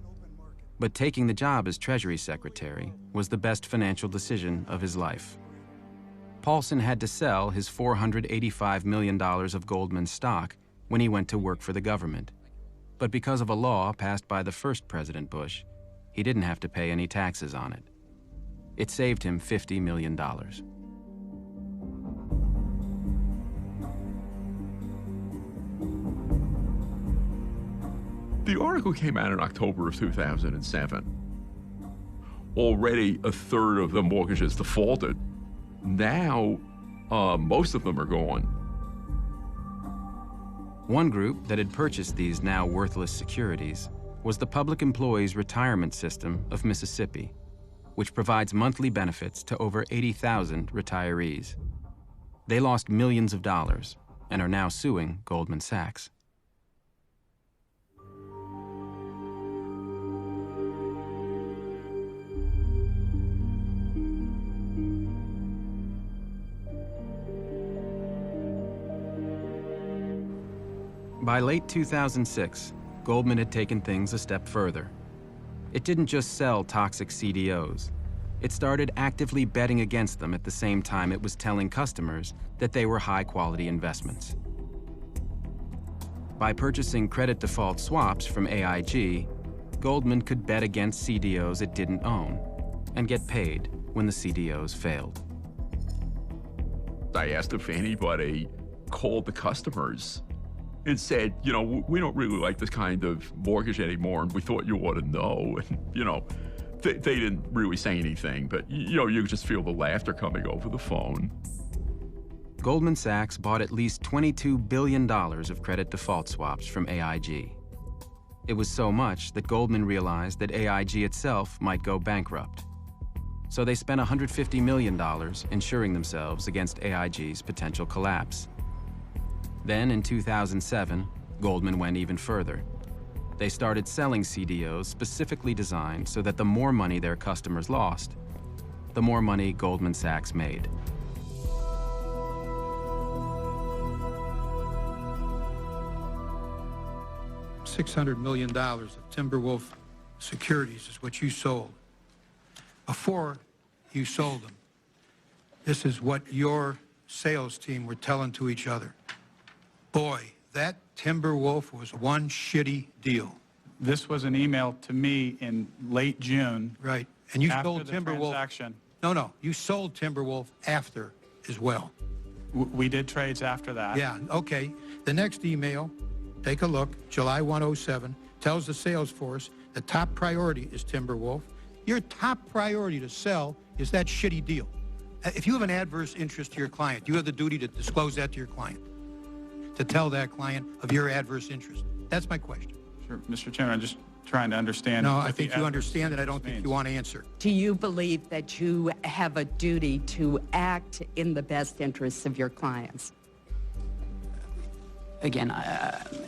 But taking the job as Treasury Secretary was the best financial decision of his life. Paulson had to sell his $485 million of Goldman stock when he went to work for the government. But because of a law passed by the first President Bush, he didn't have to pay any taxes on it. It saved him $50 million. The article came out in October of 2007. Already a third of the mortgages defaulted. Now, most of them are gone. One group that had purchased these now worthless securities was the Public Employees Retirement System of Mississippi, which provides monthly benefits to over 80,000 retirees. They lost millions of dollars and are now suing Goldman Sachs. By late 2006, Goldman had taken things a step further. It didn't just sell toxic CDOs. It started actively betting against them at the same time it was telling customers that they were high-quality investments. By purchasing credit default swaps from AIG, Goldman could bet against CDOs it didn't own and get paid when the CDOs failed. I asked if anybody called the customers and said, you know, we don't really like this kind of mortgage anymore, and we thought you ought to know. And, you know, they didn't really say anything, but, you know, you could just feel the laughter coming over the phone. Goldman Sachs bought at least $22 billion of credit default swaps from AIG. It was so much that Goldman realized that AIG itself might go bankrupt. So they spent $150 million insuring themselves against AIG's potential collapse. Then, in 2007, Goldman went even further. They started selling CDOs specifically designed so that the more money their customers lost, the more money Goldman Sachs made. $600 million of Timberwolf securities is what you sold. Before you sold them, this is what your sales team were telling to each other. Boy, that Timberwolf was one shitty deal. This was an email to me in late June. Right. And you after sold the Timberwolf. transaction. No, you sold Timberwolf after as well. We did trades after that. Yeah, okay. The next email, take a look, July 107, tells the sales force the top priority is Timberwolf. Your top priority to sell is that shitty deal. If you have an adverse interest to your client, you have the duty to disclose that to your client, to tell that client of your adverse interest. That's my question. Sure, Mr. Chairman, I'm just trying to understand. No, I think you understand it. I don't think you want to answer. Do you believe that you have a duty to act in the best interests of your clients? Again,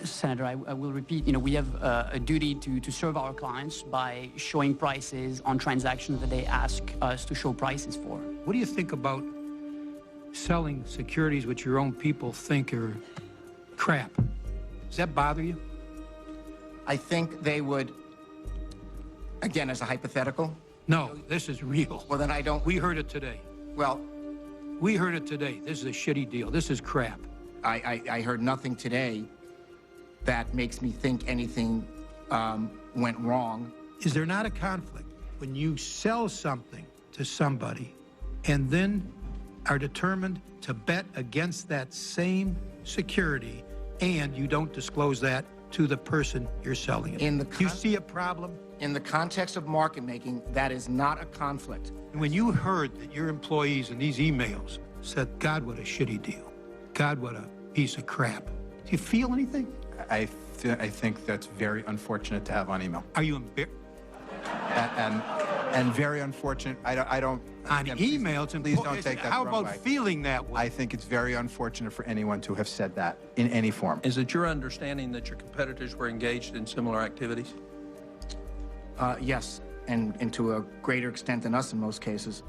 Senator, I will repeat, we have a duty to serve our clients by showing prices on transactions that they ask us to show prices for. What do you think about selling securities which your own people think are crap? Does that bother you? I think they would, again, as a hypothetical. No, this is real. Well, then I don't. We heard it today. Well, we heard it today. This is a shitty deal. This is crap. I heard nothing today that makes me think anything went wrong. Is there not a conflict when you sell something to somebody and then are determined to bet against that same security, and you don't disclose that to the person you're selling it. You see a problem? In the context of market making, that is not a conflict. When you heard that your employees in these emails said, God, what a shitty deal. God, what a piece of crap. Do you feel anything? I think that's very unfortunate to have on email. Are you embarrassed? And very unfortunate. I don't. On again, email, please don't take that how the wrong about way. feeling that way? I think it's very unfortunate for anyone to have said that in any form. Is it your understanding that your competitors were engaged in similar activities? Yes, and to a greater extent than us in most cases.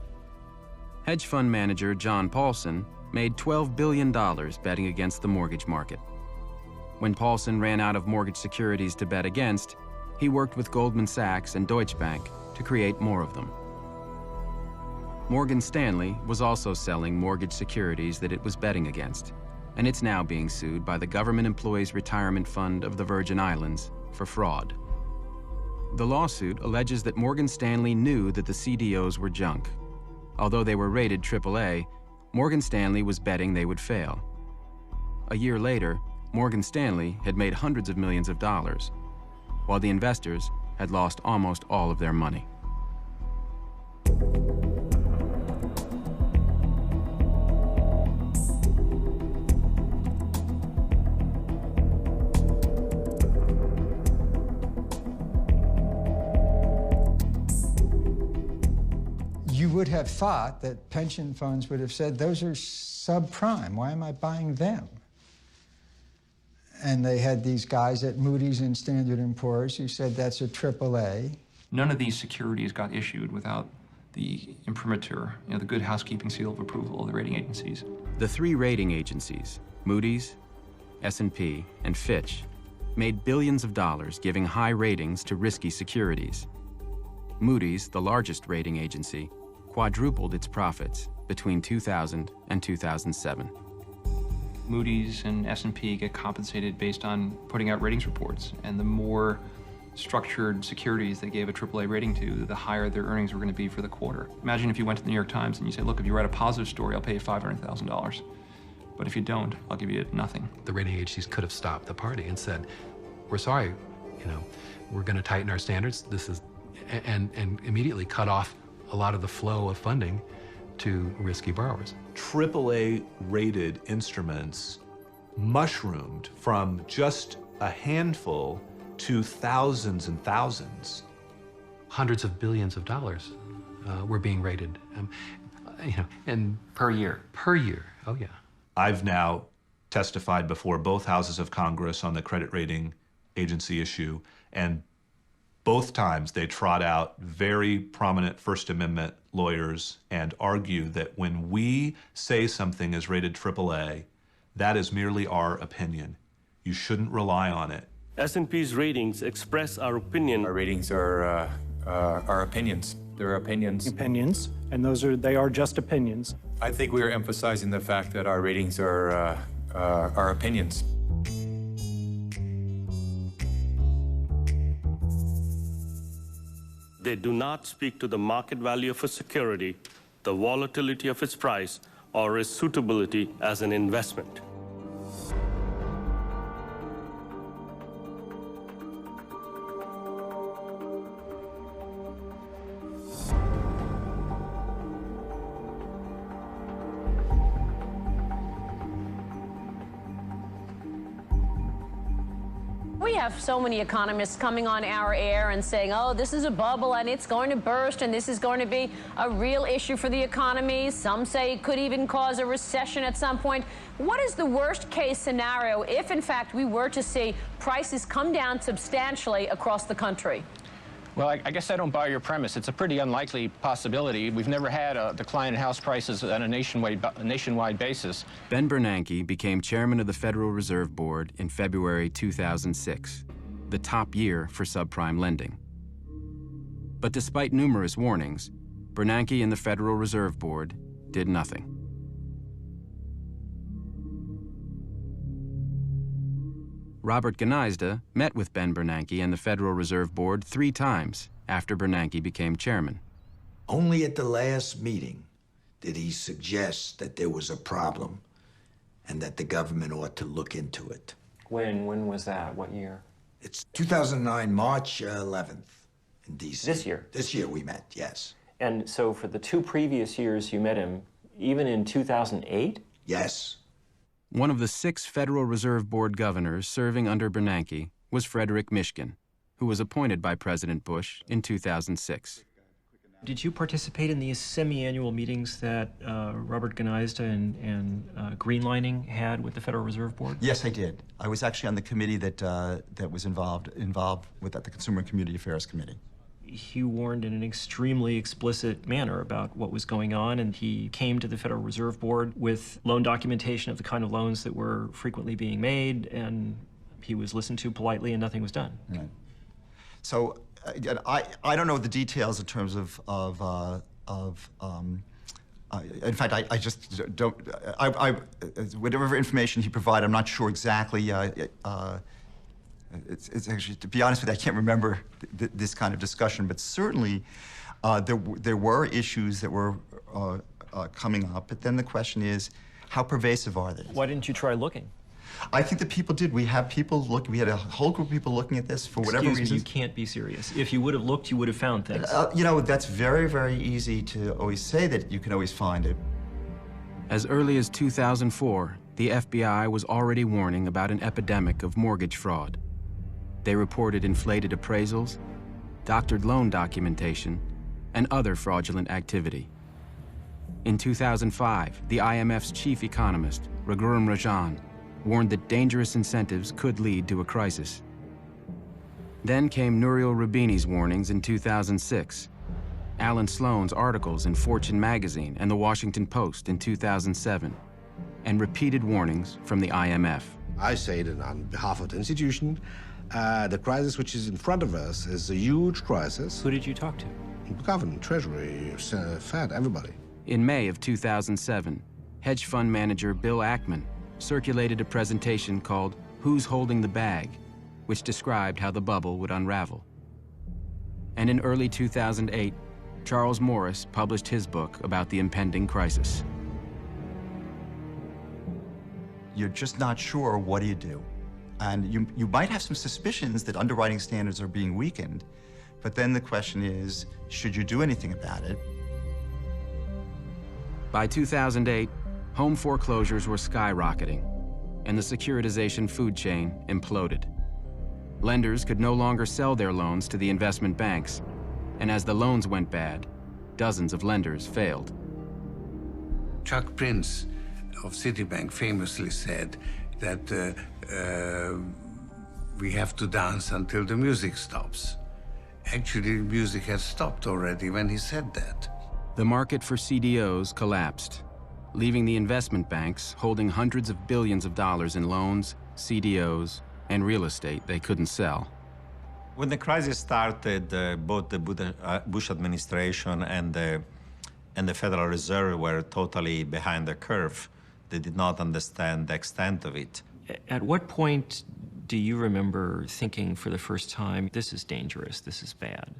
Hedge fund manager John Paulson made $12 billion betting against the mortgage market. When Paulson ran out of mortgage securities to bet against, he worked with Goldman Sachs and Deutsche Bank to create more of them. Morgan Stanley was also selling mortgage securities that it was betting against, and it's now being sued by the Government Employees Retirement Fund of the Virgin Islands for fraud. The lawsuit alleges that Morgan Stanley knew that the CDOs were junk. Although they were rated AAA, Morgan Stanley was betting they would fail. A year later, Morgan Stanley had made hundreds of millions of dollars, while the investors had lost almost all of their money. You would have thought that pension funds would have said, those are subprime. Why am I buying them? And they had these guys at Moody's and Standard & Poor's who said that's a AAA. None of these securities got issued without the imprimatur, the good housekeeping seal of approval of the rating agencies. The three rating agencies, Moody's, S&P, and Fitch, made billions of dollars giving high ratings to risky securities. Moody's, the largest rating agency, quadrupled its profits between 2000 and 2007. Moody's and S&P get compensated based on putting out ratings reports, and the more structured securities they gave a AAA rating to, the higher their earnings were going to be for the quarter. Imagine if you went to the New York Times and you say, look, if you write a positive story, I'll pay you $500,000. But if you don't, I'll give you nothing. The rating agencies could have stopped the party and said, we're sorry, we're going to tighten our standards. And immediately cut off a lot of the flow of funding to risky borrowers. AAA rated instruments mushroomed from just a handful to thousands and thousands. Hundreds of billions of dollars were being rated, and per year. Per year, oh yeah. I've now testified before both houses of Congress on the credit rating agency issue, and both times they trot out very prominent First Amendment lawyers and argue that when we say something is rated AAA, that is merely our opinion. You shouldn't rely on it. S&P's ratings express our opinion. Our ratings are our opinions. They're opinions. Opinions, and they are just opinions. I think we are emphasizing the fact that our ratings are our opinions. They do not speak to the market value of a security, the volatility of its price, or its suitability as an investment. We have so many economists coming on our air and saying, oh, this is a bubble and it's going to burst and this is going to be a real issue for the economy. Some say it could even cause a recession at some point. What is the worst case scenario if, in fact, we were to see prices come down substantially across the country? Well, I guess I don't buy your premise. It's a pretty unlikely possibility. We've never had a decline in house prices on a nationwide basis. Ben Bernanke became chairman of the Federal Reserve Board in February 2006, the top year for subprime lending. But despite numerous warnings, Bernanke and the Federal Reserve Board did nothing. Robert Gneizda met with Ben Bernanke and the Federal Reserve Board 3 times after Bernanke became chairman. Only at the last meeting did he suggest that there was a problem and that the government ought to look into it. When was that? What year? It's 2009, March 11th in D.C. This year? This year we met, yes. And so for the 2 previous years you met him, even in 2008? Yes. One of the 6 Federal Reserve Board governors serving under Bernanke was Frederick Mishkin, who was appointed by President Bush in 2006. Did you participate in these semi-annual meetings that Robert Gneista and Greenlining had with the Federal Reserve Board? Yes, I did. I was actually on the committee that was involved with the Consumer and Community Affairs Committee. He warned in an extremely explicit manner about what was going on, and he came to the Federal Reserve Board with loan documentation of the kind of loans that were frequently being made, and he was listened to politely and nothing was done. Right. So I don't know the details in terms of in fact, I just don't, whatever information he provided, I'm not sure exactly, it's actually, to be honest with you, I can't remember this kind of discussion, but certainly there were issues that were coming up, but then the question is, how pervasive are they? Why didn't you try looking? I think that people did. We have people we had a whole group of people looking at this for whatever reason. You can't be serious. If you would have looked, you would have found things. You know, that's very, very easy to always say that you can always find it. As early as 2004, the FBI was already warning about an epidemic of mortgage fraud. They reported inflated appraisals, doctored loan documentation, and other fraudulent activity. In 2005, the IMF's chief economist, Raghuram Rajan, warned that dangerous incentives could lead to a crisis. Then came Nouriel Roubini's warnings in 2006, Alan Sloan's articles in Fortune magazine and the Washington Post in 2007, and repeated warnings from the IMF. I say that on behalf of the institution, the crisis which is in front of us is a huge crisis. Who did you talk to? The government, Treasury, Fed, everybody. In May of 2007, hedge fund manager Bill Ackman circulated a presentation called Who's Holding the Bag, which described how the bubble would unravel. And in early 2008, Charles Morris published his book about the impending crisis. You're just not sure, what do you do? And you might have some suspicions that underwriting standards are being weakened, but then the question is, should you do anything about it? By 2008, home foreclosures were skyrocketing, and the securitization food chain imploded. Lenders could no longer sell their loans to the investment banks, and as the loans went bad, dozens of lenders failed. Chuck Prince of Citibank famously said that we have to dance until the music stops. Actually, the music had stopped already when he said that. The market for CDOs collapsed, leaving the investment banks holding hundreds of billions of dollars in loans, CDOs, and real estate they couldn't sell. When the crisis started, both the Bush administration and the Federal Reserve were totally behind the curve. They did not understand the extent of it. At what point do you remember thinking for the first time, this is dangerous, this is bad?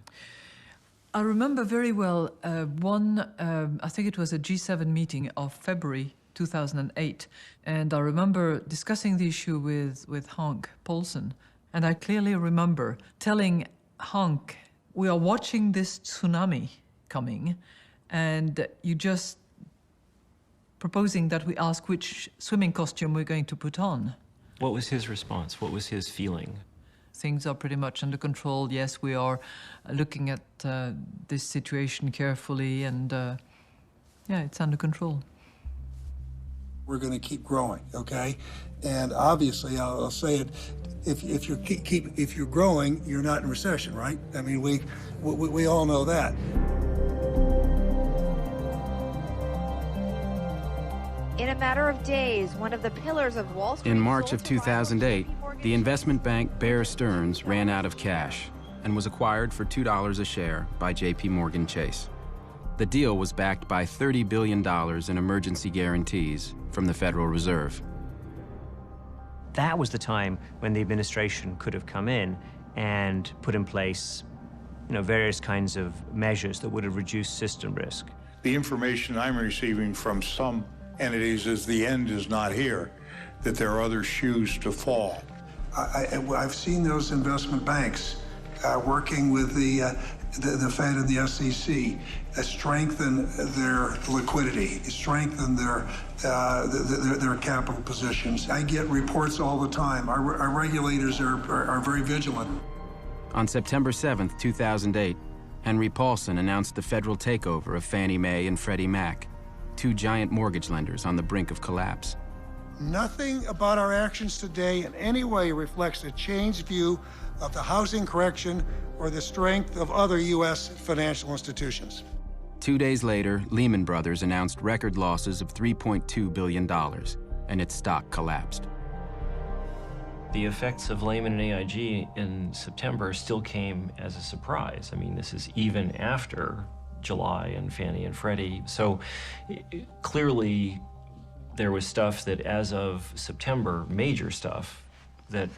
I remember very well I think it was a G7 meeting of February 2008, and I remember discussing the issue with Hank Paulson, and I clearly remember telling Hank, we are watching this tsunami coming, and you just proposing that we ask which swimming costume we're going to put on. What was his response? What was his feeling? Things are pretty much under control. Yes, we are looking at this situation carefully, and yeah, it's under control. We're going to keep growing, okay? And obviously, I'll say it: if you're growing, you're not in recession, right? I mean, we all know that. In a matter of days, one of the pillars of Wall Street... In March of 2008, the investment bank Bear Stearns ran out of cash and was acquired for $2 a share by J.P. Morgan Chase. The deal was backed by $30 billion in emergency guarantees from the Federal Reserve. That was the time when the administration could have come in and put in place, various kinds of measures that would have reduced system risk. The information I'm receiving from some entities is the end is not here, that there are other shoes to fall. I've seen those investment banks working with the Fed and the SEC strengthen their liquidity, strengthen their capital positions. I get reports all the time. Our regulators are very vigilant. On September 7th, 2008, Henry Paulson announced the federal takeover of Fannie Mae and Freddie Mac, two giant mortgage lenders on the brink of collapse. Nothing about our actions today in any way reflects a changed view of the housing correction or the strength of other U.S. financial institutions. 2 days later, Lehman Brothers announced record losses of $3.2 billion, and its stock collapsed. The effects of Lehman and AIG in September still came as a surprise. I mean, this is even after July and Fannie and Freddie. So clearly there was stuff that as of September, major stuff, that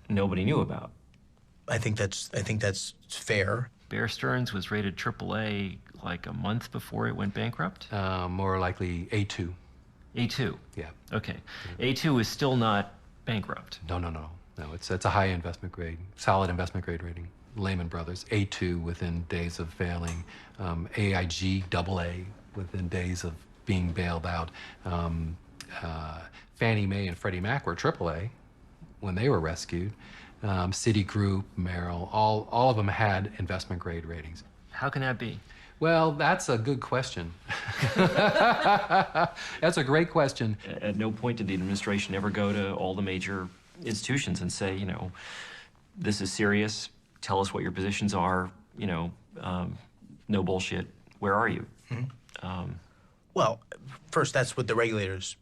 nobody knew about. I think that's fair. Bear Stearns was rated AAA like a month before it went bankrupt? More likely A2. A2? Yeah. Okay. A2 is still not bankrupt. No. It's a high investment grade, solid investment grade rating. Lehman Brothers, A2 within days of failing. AIG, AA within days of being bailed out. Fannie Mae and Freddie Mac were AAA when they were rescued. Citigroup, Merrill, all of them had investment grade ratings. How can that be? Well, that's a good question. That's a great question. At no point did the administration ever go to all the major institutions and say, you know, this is serious, tell us what your positions are, you know, no bullshit, where are you? Mm-hmm. Well, first, that's what the regulators,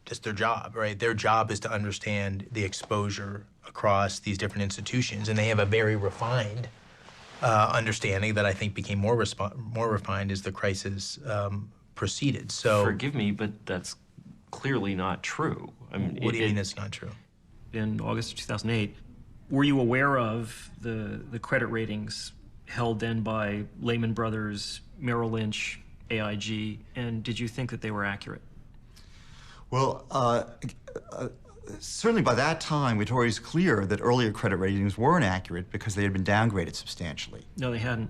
that's their job, right? Their job is to understand the exposure across these different institutions, and they have a very refined understanding that I think became more refined as the crisis proceeded. So, forgive me, but that's clearly not true. I mean, what do you mean it's not true? In August of 2008, were you aware of the credit ratings held then by Lehman Brothers, Merrill Lynch, AIG, and did you think that they were accurate? Well, certainly by that time, it was always clear that earlier credit ratings weren't accurate because they had been downgraded substantially. No, they hadn't.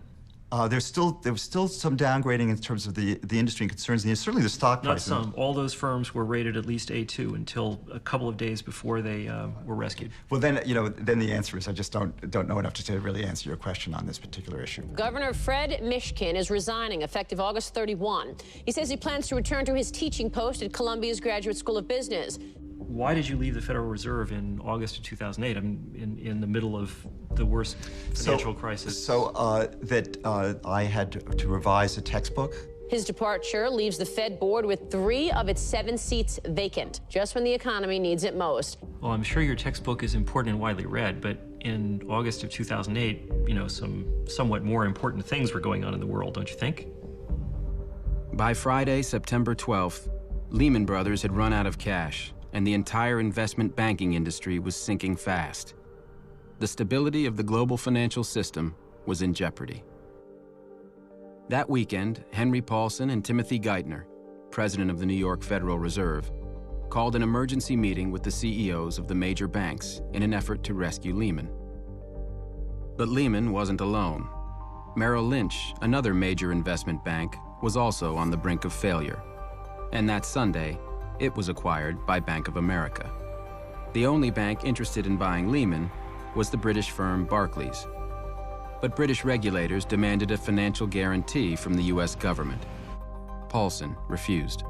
There was still some downgrading in terms of the industry and concerns, and certainly the stock prices. Not some. All those firms were rated at least A2 until a couple of days before they were rescued. Well, then, you know, then the answer is I just don't know enough to really answer your question on this particular issue. Governor Fred Mishkin is resigning effective August 31. He says he plans to return to his teaching post at Columbia's Graduate School of Business. Why did you leave the Federal Reserve in August of 2008? I mean, in the middle of the worst financial crisis. So I had to revise a textbook. His departure leaves the Fed board with 3 of its 7 seats vacant, just when the economy needs it most. Well, I'm sure your textbook is important and widely read, but in August of 2008, you know, some somewhat more important things were going on in the world, don't you think? By Friday, September 12th, Lehman Brothers had run out of cash, and the entire investment banking industry was sinking fast. The stability of the global financial system was in jeopardy. That weekend, Henry Paulson and Timothy Geithner, president of the New York Federal Reserve, called an emergency meeting with the CEOs of the major banks in an effort to rescue Lehman. But Lehman wasn't alone. Merrill Lynch, another major investment bank, was also on the brink of failure. And that Sunday, it was acquired by Bank of America. The only bank interested in buying Lehman was the British firm Barclays. But British regulators demanded a financial guarantee from the US government. Paulson refused.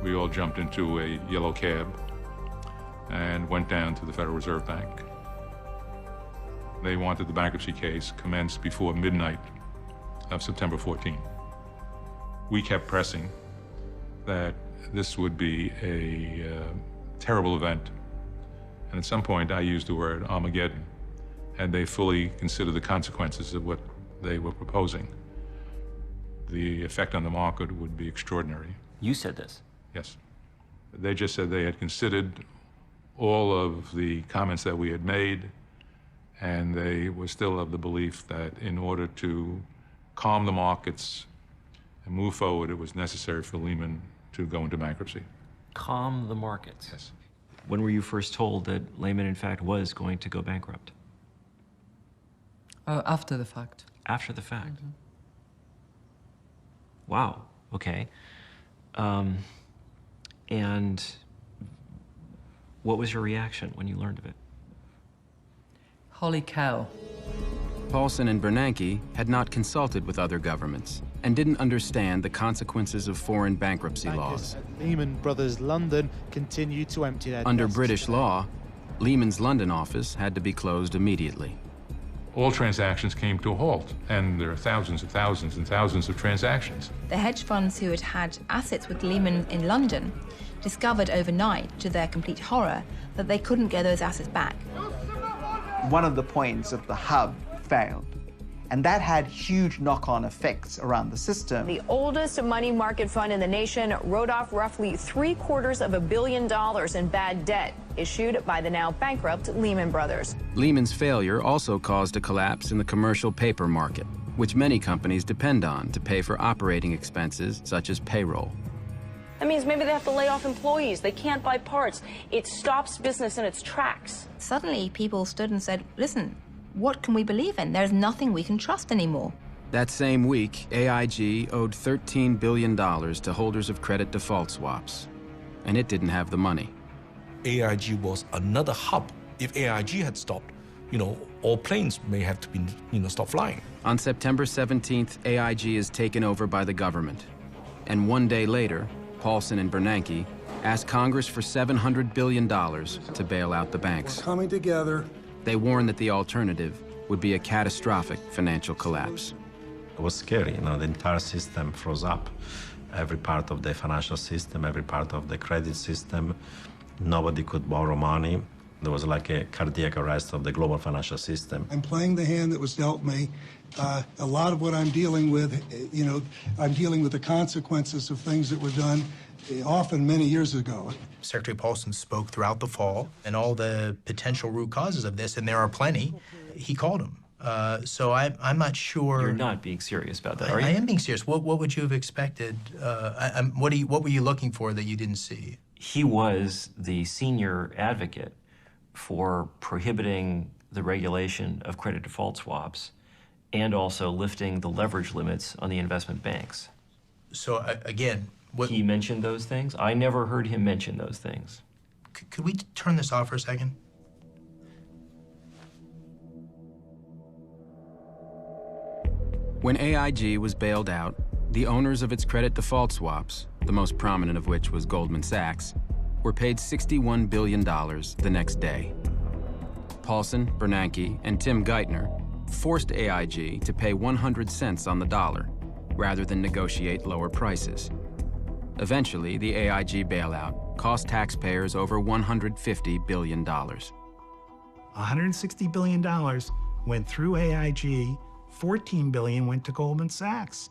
We all jumped into a yellow cab and went down to the Federal Reserve Bank. They wanted the bankruptcy case commenced before midnight of September 14. We kept pressing that this would be a terrible event. And at some point, I used the word Armageddon, and they fully considered the consequences of what they were proposing. The effect on the market would be extraordinary. You said this? Yes. They just said they had considered all of the comments that we had made, And they were still of the belief that in order to calm the markets and move forward, it was necessary for Lehman to go into bankruptcy. Calm the markets. Yes. When were you first told that Lehman, in fact, was going to go bankrupt? After the fact. After the fact. Wow. Okay. And what was your reaction when you learned of it? Holy cow. Paulson and Bernanke had not consulted with other governments and didn't understand the consequences of foreign bankruptcy laws. Lehman Brothers London continued to empty their Under desks. British law, Lehman's London office had to be closed immediately. All transactions came to a halt, and there are thousands and thousands and thousands of transactions. The hedge funds who had had assets with Lehman in London discovered overnight, to their complete horror, that they couldn't get those assets back. One of the points of the hub failed, and that had huge knock-on effects around the system. The oldest money market fund in the nation wrote off roughly $750 million in bad debt issued by the now bankrupt Lehman Brothers. Lehman's failure also caused a collapse in the commercial paper market, which many companies depend on to pay for operating expenses such as payroll. That means maybe they have to lay off employees. They can't buy parts. It stops business in its tracks. Suddenly, people stood and said, listen, what can we believe in? There's nothing we can trust anymore. That same week, AIG owed $13 billion to holders of credit default swaps, and it didn't have the money. AIG was another hub. If AIG had stopped, all planes may have to be, stop flying. On September 17th, AIG is taken over by the government. And one day later, Paulson and Bernanke asked Congress for $700 billion to bail out the banks. We're coming together. They warned that the alternative would be a catastrophic financial collapse. It was scary, the entire system froze up. Every part of the financial system, every part of the credit system, nobody could borrow money. There was like a cardiac arrest of the global financial system. I'm playing the hand that was dealt me. A lot of what I'm dealing with, I'm dealing with the consequences of things that were done often many years ago. Secretary Paulson spoke throughout the fall and all the potential root causes of this, and there are plenty. He called him. So I'm not sure. You're not being serious about that, are you? I am being serious. What would you have expected? What were you looking for that you didn't see? He was the senior advocate for prohibiting the regulation of credit default swaps and also lifting the leverage limits on the investment banks. So again, he mentioned those things? I never heard him mention those things. Could we turn this off for a second? When AIG was bailed out, the owners of its credit default swaps, the most prominent of which was Goldman Sachs, were paid $61 billion the next day. Paulson, Bernanke, and Tim Geithner forced AIG to pay 100 cents on the dollar rather than negotiate lower prices. Eventually, the AIG bailout cost taxpayers over $150 billion. $160 billion went through AIG, $14 billion went to Goldman Sachs.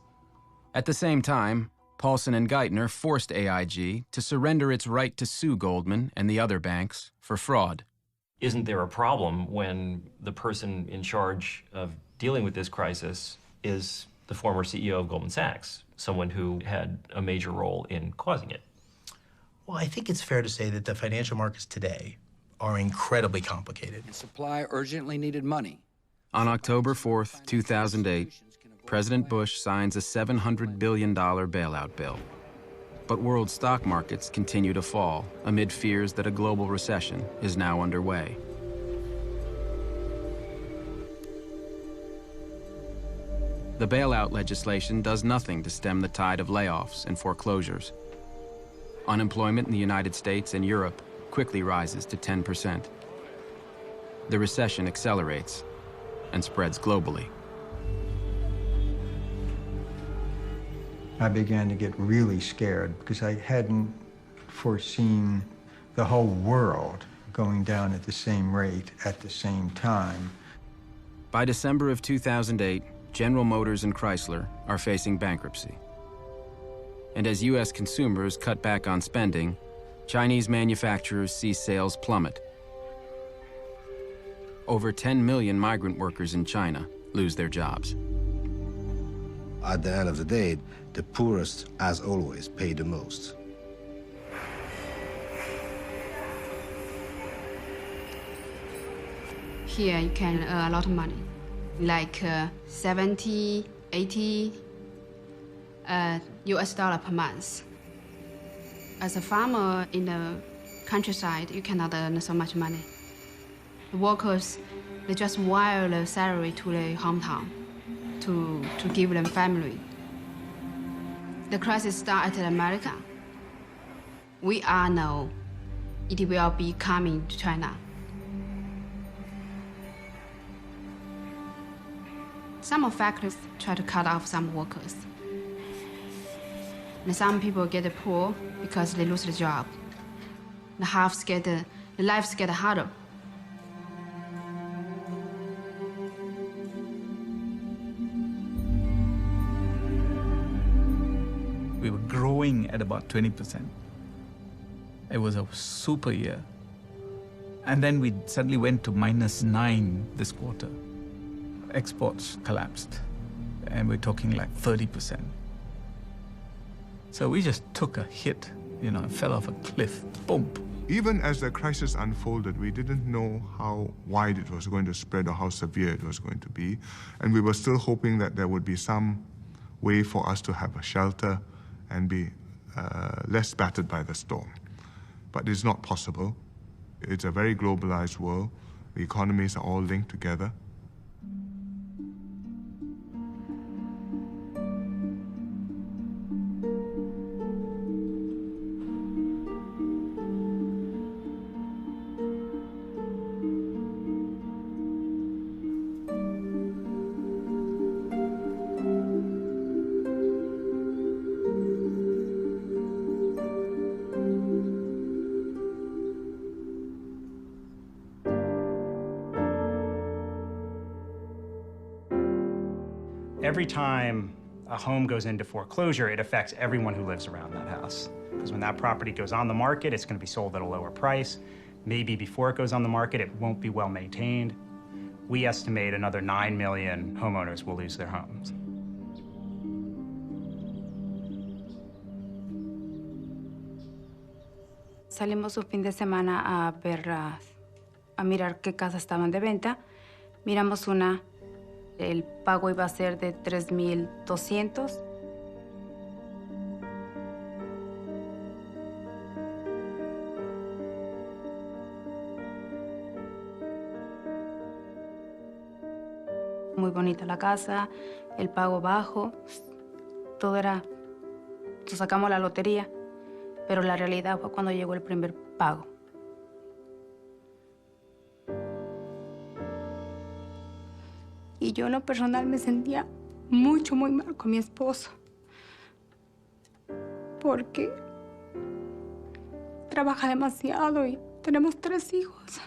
At the same time, Paulson and Geithner forced AIG to surrender its right to sue Goldman and the other banks for fraud. Isn't there a problem when the person in charge of dealing with this crisis is the former CEO of Goldman Sachs, someone who had a major role in causing it? Well, I think it's fair to say that the financial markets today are incredibly complicated. Supply urgently needed money. On October 4th, 2008, President Bush signs a $700 billion bailout bill. But world stock markets continue to fall amid fears that a global recession is now underway. The bailout legislation does nothing to stem the tide of layoffs and foreclosures. Unemployment in the United States and Europe quickly rises to 10%. The recession accelerates and spreads globally. I began to get really scared because I hadn't foreseen the whole world going down at the same rate at the same time. By December of 2008, General Motors and Chrysler are facing bankruptcy. And as U.S. consumers cut back on spending, Chinese manufacturers see sales plummet. over 10 million migrant workers in China lose their jobs. At the end of the day, the poorest, as always, pay the most. Here you can earn a lot of money, like 70, 80 US dollar per month. As a farmer in the countryside, you cannot earn so much money. The workers, they just wire the salary to their hometown to give them family. The crisis started in America. We all know it will be coming to China. Some factories try to cut off some workers. And some people get poor because they lose the job. The lives get harder. We were growing at about 20%. It was a super year. And then we suddenly went to -9 this quarter. Exports collapsed, and we're talking like 30%. So we just took a hit, fell off a cliff, boom. Even as the crisis unfolded, we didn't know how wide it was going to spread or how severe it was going to be. And we were still hoping that there would be some way for us to have a shelter and be less battered by the storm. But it's not possible. It's a very globalized world. The economies are all linked together. Every time a home goes into foreclosure, it affects everyone who lives around that house. Because when that property goes on the market, it's going to be sold at a lower price. Maybe before it goes on the market, it won't be well maintained. We estimate another 9 million homeowners will lose their homes. Salimos un fin de semana a mirar qué casas estaban de venta. Miramos una. El pago iba a ser de $3,200. Muy bonita la casa, el pago bajo, todo era... Sacamos la lotería, pero la realidad fue cuando llegó el primer pago. Y yo en lo personal me sentía muy mal con mi esposo. Porque trabaja demasiado y tenemos 3 hijos.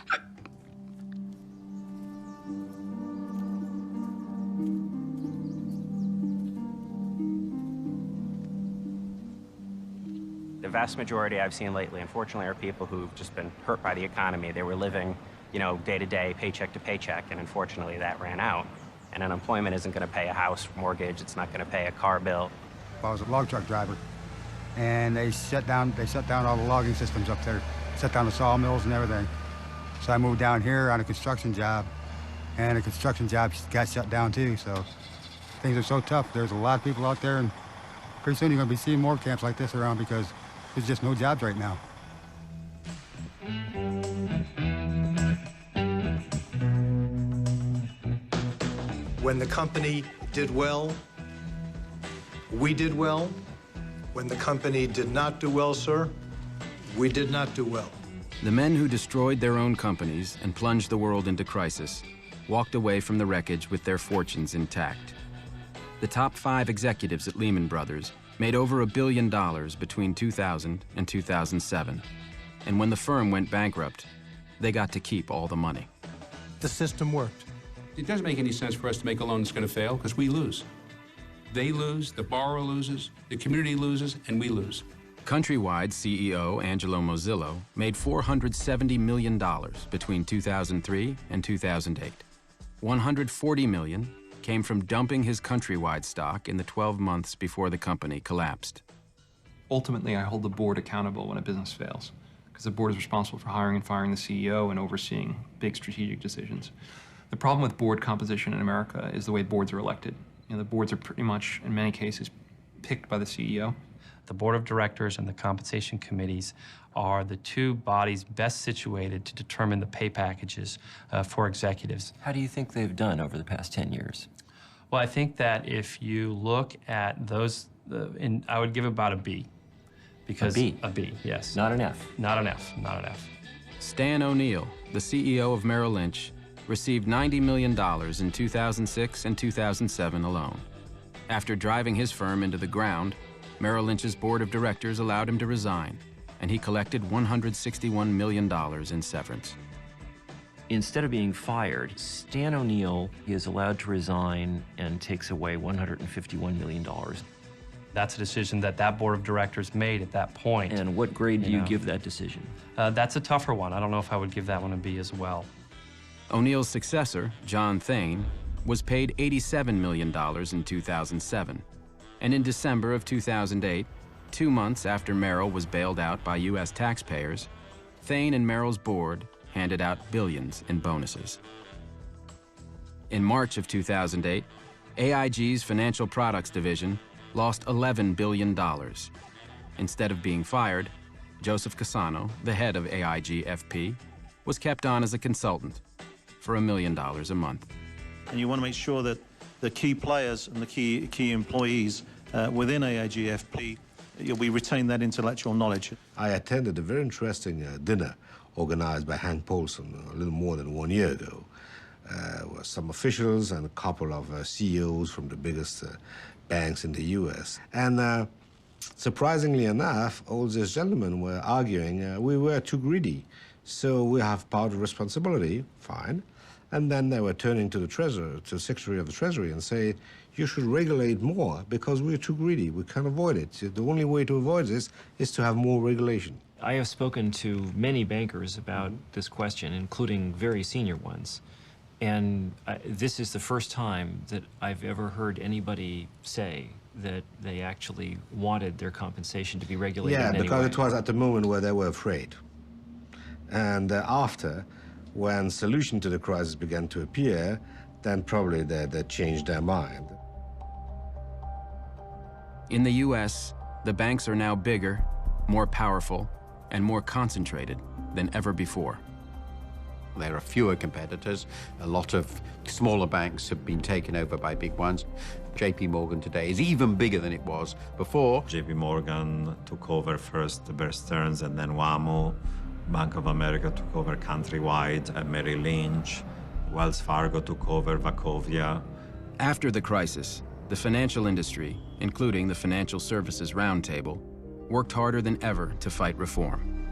The vast majority I've seen lately, unfortunately, are people who've just been hurt by the economy. They were living, day to day, paycheck to paycheck, and unfortunately that ran out. And unemployment isn't going to pay a house mortgage. It's not going to pay a car bill. I was a log truck driver, and they shut down all the logging systems up there, shut down the sawmills and everything. So I moved down here on a construction job, and the construction job got shut down too. So things are so tough. There's a lot of people out there, and pretty soon you're going to be seeing more camps like this around because there's just no jobs right now. When the company did well, we did well. When the company did not do well, sir, we did not do well. The men who destroyed their own companies and plunged the world into crisis walked away from the wreckage with their fortunes intact. The top 5 executives at Lehman Brothers made over $1 billion between 2000 and 2007. And when the firm went bankrupt, they got to keep all the money. The system worked. It doesn't make any sense for us to make a loan that's going to fail because we lose. They lose, the borrower loses, the community loses, and we lose. Countrywide CEO Angelo Mozillo made $470 million between 2003 and 2008. $140 million came from dumping his Countrywide stock in the 12 months before the company collapsed. Ultimately, I hold the board accountable when a business fails, because the board is responsible for hiring and firing the CEO and overseeing big strategic decisions. The problem with board composition in America is the way boards are elected. You know, the boards are pretty much, in many cases, picked by the CEO. The board of directors and the compensation committees are the two bodies best situated to determine the pay packages for executives. How do you think they've done over the past 10 years? Well, I think that if you look at those, I would give about a B. Because A B? A B, yes. Not an F? Not an F, not an F. Stan O'Neill, the CEO of Merrill Lynch, received $90 million in 2006 and 2007 alone. After driving his firm into the ground, Merrill Lynch's board of directors allowed him to resign, and he collected $161 million in severance. Instead of being fired, Stan O'Neill is allowed to resign and takes away $151 million. That's a decision that that board of directors made at that point. And what grade do you give that decision? That's a tougher one. I don't know if I would give that one a B as well. O'Neill's successor, John Thain, was paid $87 million in 2007. And in December of 2008, 2 months after Merrill was bailed out by U.S. taxpayers, Thain and Merrill's board handed out billions in bonuses. In March of 2008, AIG's Financial Products Division lost $11 billion. Instead of being fired, Joseph Cassano, the head of AIG FP, was kept on as a consultant for $1 million a month. And you want to make sure that the key players and the key employees within AIG FP, we retain that intellectual knowledge. I attended a very interesting dinner organized by Hank Paulson a little more than 1 year ago. With some officials and a couple of CEOs from the biggest banks in the US. And surprisingly enough, all these gentlemen were arguing we were too greedy, so we have part of responsibility, fine. And then they were turning to the treasurer, to the Secretary of the Treasury, and say, you should regulate more because we're too greedy. We can't avoid it. The only way to avoid this is to have more regulation. I have spoken to many bankers about this question, including very senior ones. And this is the first time that I've ever heard anybody say that they actually wanted their compensation to be regulated in any way. Yeah, because it was at the moment where they were afraid. And after, when solution to the crisis began to appear, then probably they changed their mind. In the US, the banks are now bigger, more powerful, and more concentrated than ever before. There are fewer competitors. A lot of smaller banks have been taken over by big ones. JP Morgan today is even bigger than it was before. JP Morgan took over first Bear Stearns and then WaMu. Bank of America took over Countrywide and Merrill Lynch. Wells Fargo took over Wachovia. After the crisis, the financial industry, including the Financial Services Roundtable, worked harder than ever to fight reform.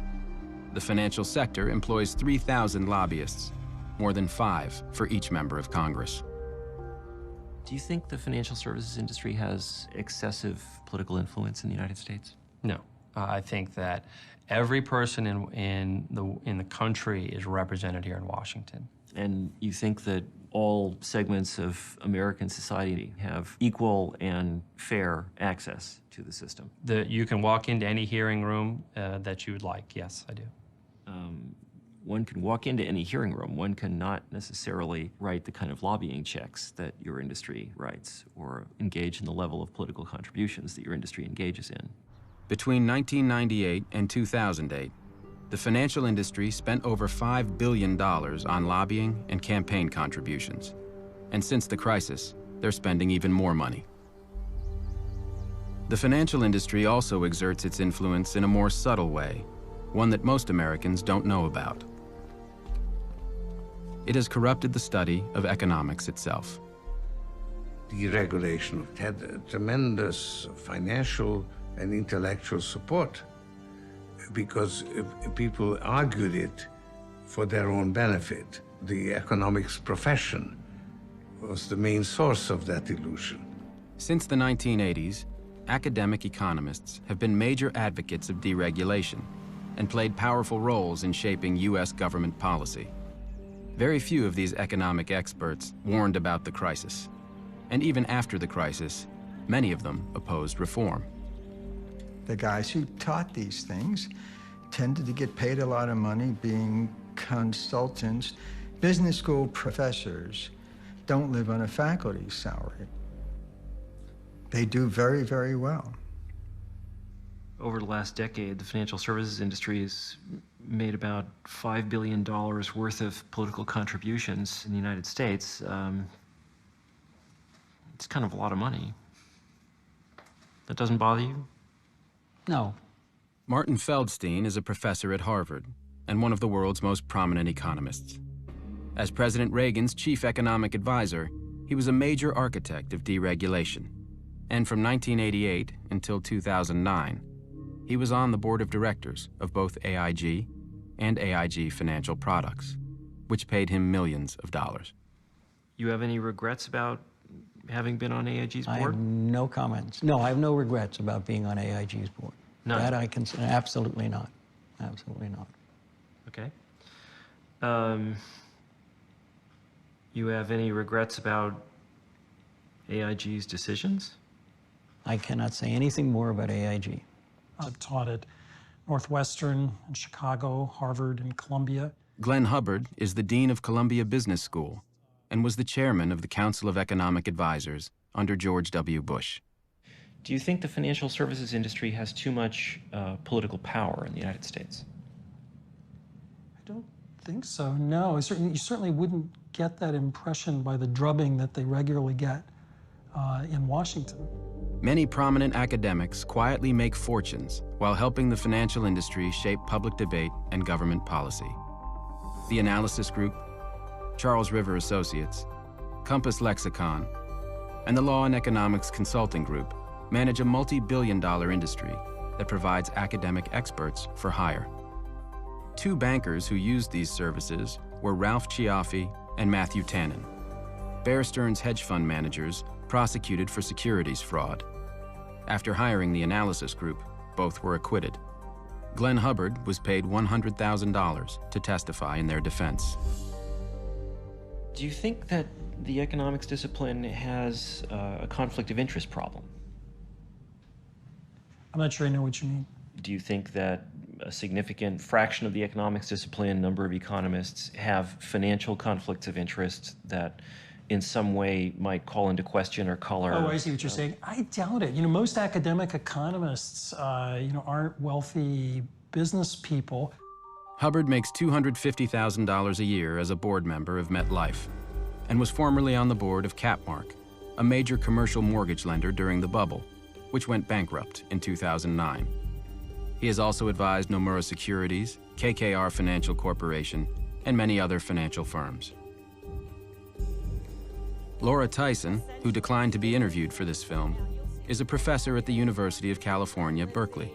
The financial sector employs 3,000 lobbyists, more than 5 for each member of Congress. Do you think the financial services industry has excessive political influence in the United States? No. I think that every person in the country is represented here in Washington. And you think that all segments of American society have equal and fair access to the system? You can walk into any hearing room that you would like. Yes, I do. One can walk into any hearing room. One cannot necessarily write the kind of lobbying checks that your industry writes or engage in the level of political contributions that your industry engages in. Between 1998 and 2008, the financial industry spent over $5 billion on lobbying and campaign contributions. And since the crisis, they're spending even more money. The financial industry also exerts its influence in a more subtle way, one that most Americans don't know about. It has corrupted the study of economics itself. Deregulation had tremendous financial and intellectual support because people argued it for their own benefit. The economics profession was the main source of that illusion. Since the 1980s, academic economists have been major advocates of deregulation and played powerful roles in shaping U.S. government policy. Very few of these economic experts warned about the crisis. And even after the crisis, many of them opposed reform. The guys who taught these things tended to get paid a lot of money being consultants. Business school professors don't live on a faculty salary. They do very, very well. Over the last decade, the financial services industry has made about $5 billion worth of political contributions in the United States. It's kind of a lot of money. That doesn't bother you? No. Martin Feldstein is a professor at Harvard and one of the world's most prominent economists. As President Reagan's chief economic advisor, he was a major architect of deregulation. And from 1988 until 2009, he was on the board of directors of both AIG and AIG Financial Products, which paid him millions of dollars. You have any regrets about having been on AIG's board? I have no comments. No, I have no regrets about being on AIG's board. None? That I can say, absolutely not. Absolutely not. Okay. You have any regrets about AIG's decisions? I cannot say anything more about AIG. I've taught at Northwestern and Chicago, Harvard, and Columbia. Glenn Hubbard is the dean of Columbia Business School and was the chairman of the Council of Economic Advisors under George W. Bush. Do you think the financial services industry has too much political power in the United States? I don't think so, no. You certainly wouldn't get that impression by the drubbing that they regularly get in Washington. Many prominent academics quietly make fortunes while helping the financial industry shape public debate and government policy. The Analysis Group, Charles River Associates, Compass Lexicon, and the Law and Economics Consulting Group manage a multi-billion-dollar industry that provides academic experts for hire. Two bankers who used these services were Ralph Ciaffi and Matthew Tannen, Bear Stearns hedge fund managers prosecuted for securities fraud. After hiring the Analysis Group, both were acquitted. Glenn Hubbard was paid $100,000 to testify in their defense. Do you think that the economics discipline has a conflict of interest problem? I'm not sure I know what you mean. Do you think that a significant fraction of the economics discipline, number of economists, have financial conflicts of interest that in some way might call into question or color? Oh, I see what you're saying. I doubt it. Most academic economists, aren't wealthy business people. Hubbard makes $250,000 a year as a board member of MetLife and was formerly on the board of Capmark, a major commercial mortgage lender during the bubble, which went bankrupt in 2009. He has also advised Nomura Securities, KKR Financial Corporation, and many other financial firms. Laura Tyson, who declined to be interviewed for this film, is a professor at the University of California, Berkeley.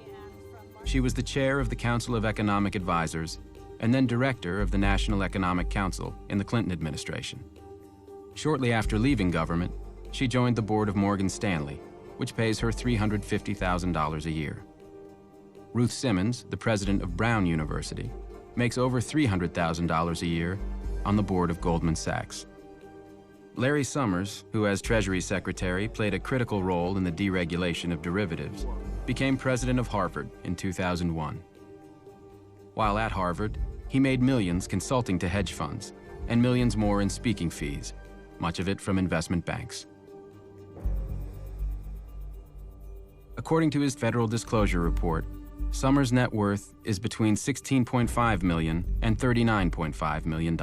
She was the chair of the Council of Economic Advisors and then director of the National Economic Council in the Clinton administration. Shortly after leaving government, she joined the board of Morgan Stanley, which pays her $350,000 a year. Ruth Simmons, the president of Brown University, makes over $300,000 a year on the board of Goldman Sachs. Larry Summers, who as Treasury Secretary played a critical role in the deregulation of derivatives, became president of Harvard in 2001. While at Harvard, he made millions consulting to hedge funds and millions more in speaking fees, much of it from investment banks. According to his federal disclosure report, Summers' net worth is between $16.5 million and $39.5 million.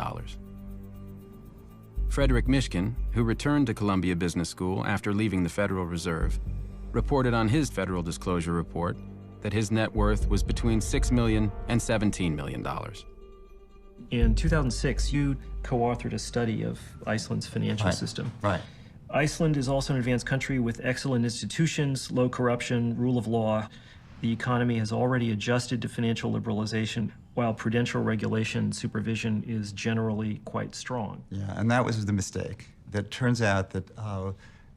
Frederick Mishkin, who returned to Columbia Business School after leaving the Federal Reserve, reported on his federal disclosure report that his net worth was between $6 million and $17 million. In 2006, you co-authored a study of Iceland's financial system. Right. Iceland is also an advanced country with excellent institutions, low corruption, rule of law. The economy has already adjusted to financial liberalization, while prudential regulation supervision is generally quite strong. Yeah, and that was the mistake. That turns out that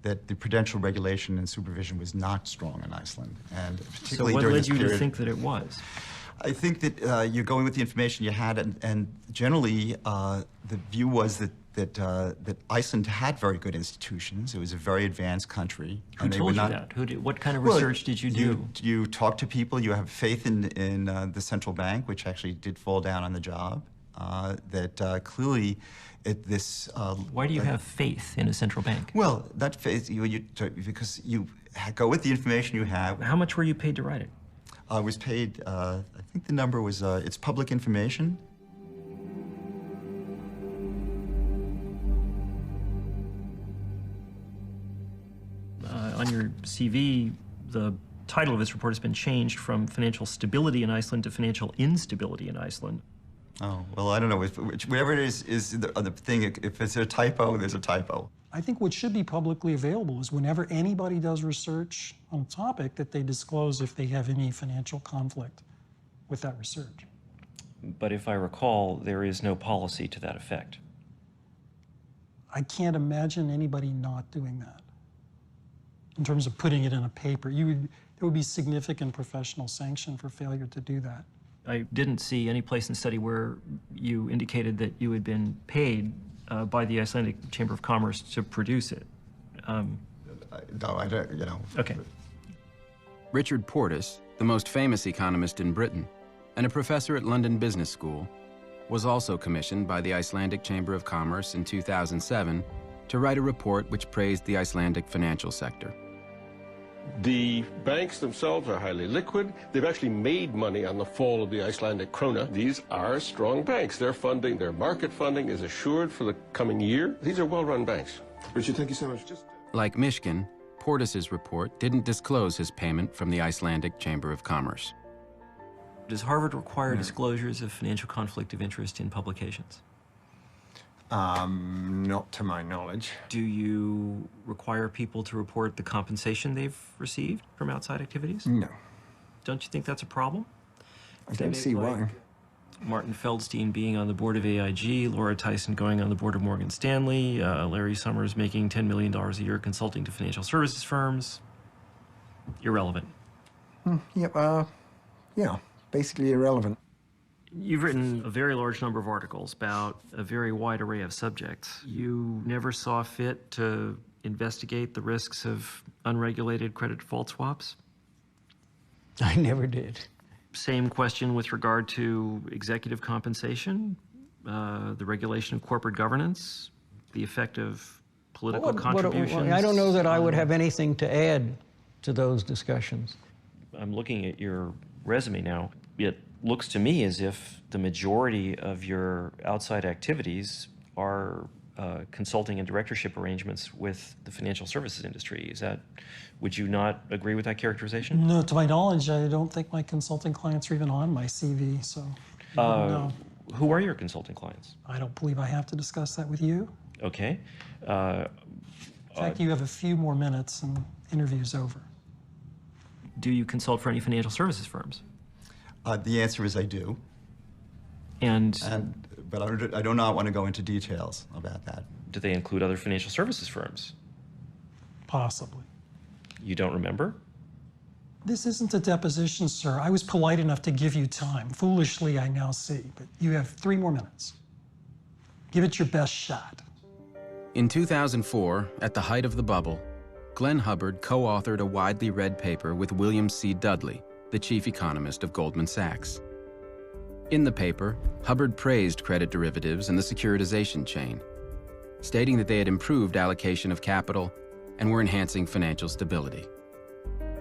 that the prudential regulation and supervision was not strong in Iceland, and So particularly what during led this you period. to think that it was? I think that you're going with the information you had, and generally the view was that Iceland had very good institutions. It was a very advanced country. Who and they told were you not, that? What kind of research did you do? You talk to people. You have faith in the central bank, which actually did fall down on the job. That clearly, this. Why do you have faith in a central bank? Well, that faith because you go with the information you have. How much were you paid to write it? I was paid. I think the number was. It's public information. On your CV, the title of this report has been changed from Financial Stability in Iceland to Financial Instability in Iceland. Oh, well, I don't know. Whatever it is the thing. If it's a typo, there's a typo. I think what should be publicly available is whenever anybody does research on a topic that they disclose if they have any financial conflict with that research. But if I recall, there is no policy to that effect. I can't imagine anybody not doing that. In terms of putting it in a paper, there would be significant professional sanction for failure to do that. I didn't see any place in the study where you indicated that you had been paid by the Icelandic Chamber of Commerce to produce it. No, I don't, you know. Okay. Richard Portis, the most famous economist in Britain and a professor at London Business School, was also commissioned by the Icelandic Chamber of Commerce in 2007 to write a report which praised the Icelandic financial sector. The banks themselves are highly liquid. They've actually made money on the fall of the Icelandic krona. These are strong banks. Their funding, their market funding is assured for the coming year. These are well-run banks. Richard, thank you so much. Like Mishkin, Portis's report didn't disclose his payment from the Icelandic Chamber of Commerce. Does Harvard require disclosures of financial conflict of interest in publications? Not to my knowledge. Do you require people to report the compensation they've received from outside activities? No. Don't you think that's a problem? I don't see why. Martin Feldstein being on the board of AIG, Laura Tyson going on the board of Morgan Stanley, Larry Summers making $10 million a year consulting to financial services firms. Irrelevant. Yep, yeah, basically irrelevant. You've written a very large number of articles about a very wide array of subjects. You never saw fit to investigate the risks of unregulated credit default swaps? I never did. Same question with regard to executive compensation, the regulation of corporate governance, the effect of political contributions. I don't know that I would have anything to add to those discussions. I'm looking at your resume now. It looks to me as if the majority of your outside activities are consulting and directorship arrangements with the financial services industry. Would you not agree with that characterization? No, to my knowledge, I don't think my consulting clients are even on my CV, so no. Who are your consulting clients? I don't believe I have to discuss that with you. Okay. In fact, you have a few more minutes and the interview's over. Do you consult for any financial services firms? The answer is I do. But I do not want to go into details about that. Do they include other financial services firms? Possibly. You don't remember? This isn't a deposition, sir. I was polite enough to give you time. Foolishly, I now see, but you have 3 more minutes. Give it your best shot. In 2004, at the height of the bubble, Glenn Hubbard co-authored a widely read paper with William C. Dudley, the chief economist of Goldman Sachs. In the paper, Hubbard praised credit derivatives and the securitization chain, stating that they had improved allocation of capital and were enhancing financial stability.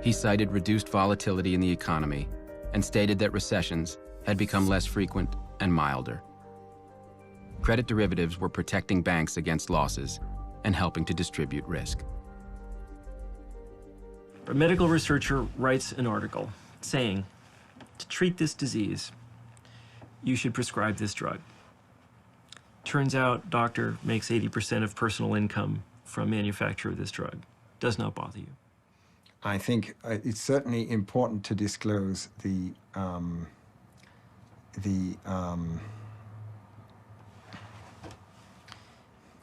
He cited reduced volatility in the economy and stated that recessions had become less frequent and milder. Credit derivatives were protecting banks against losses and helping to distribute risk. A medical researcher writes an article saying, to treat this disease, you should prescribe this drug. Turns out, doctor makes 80% of personal income from manufacture of this drug. Does not bother you. I think it's certainly important to disclose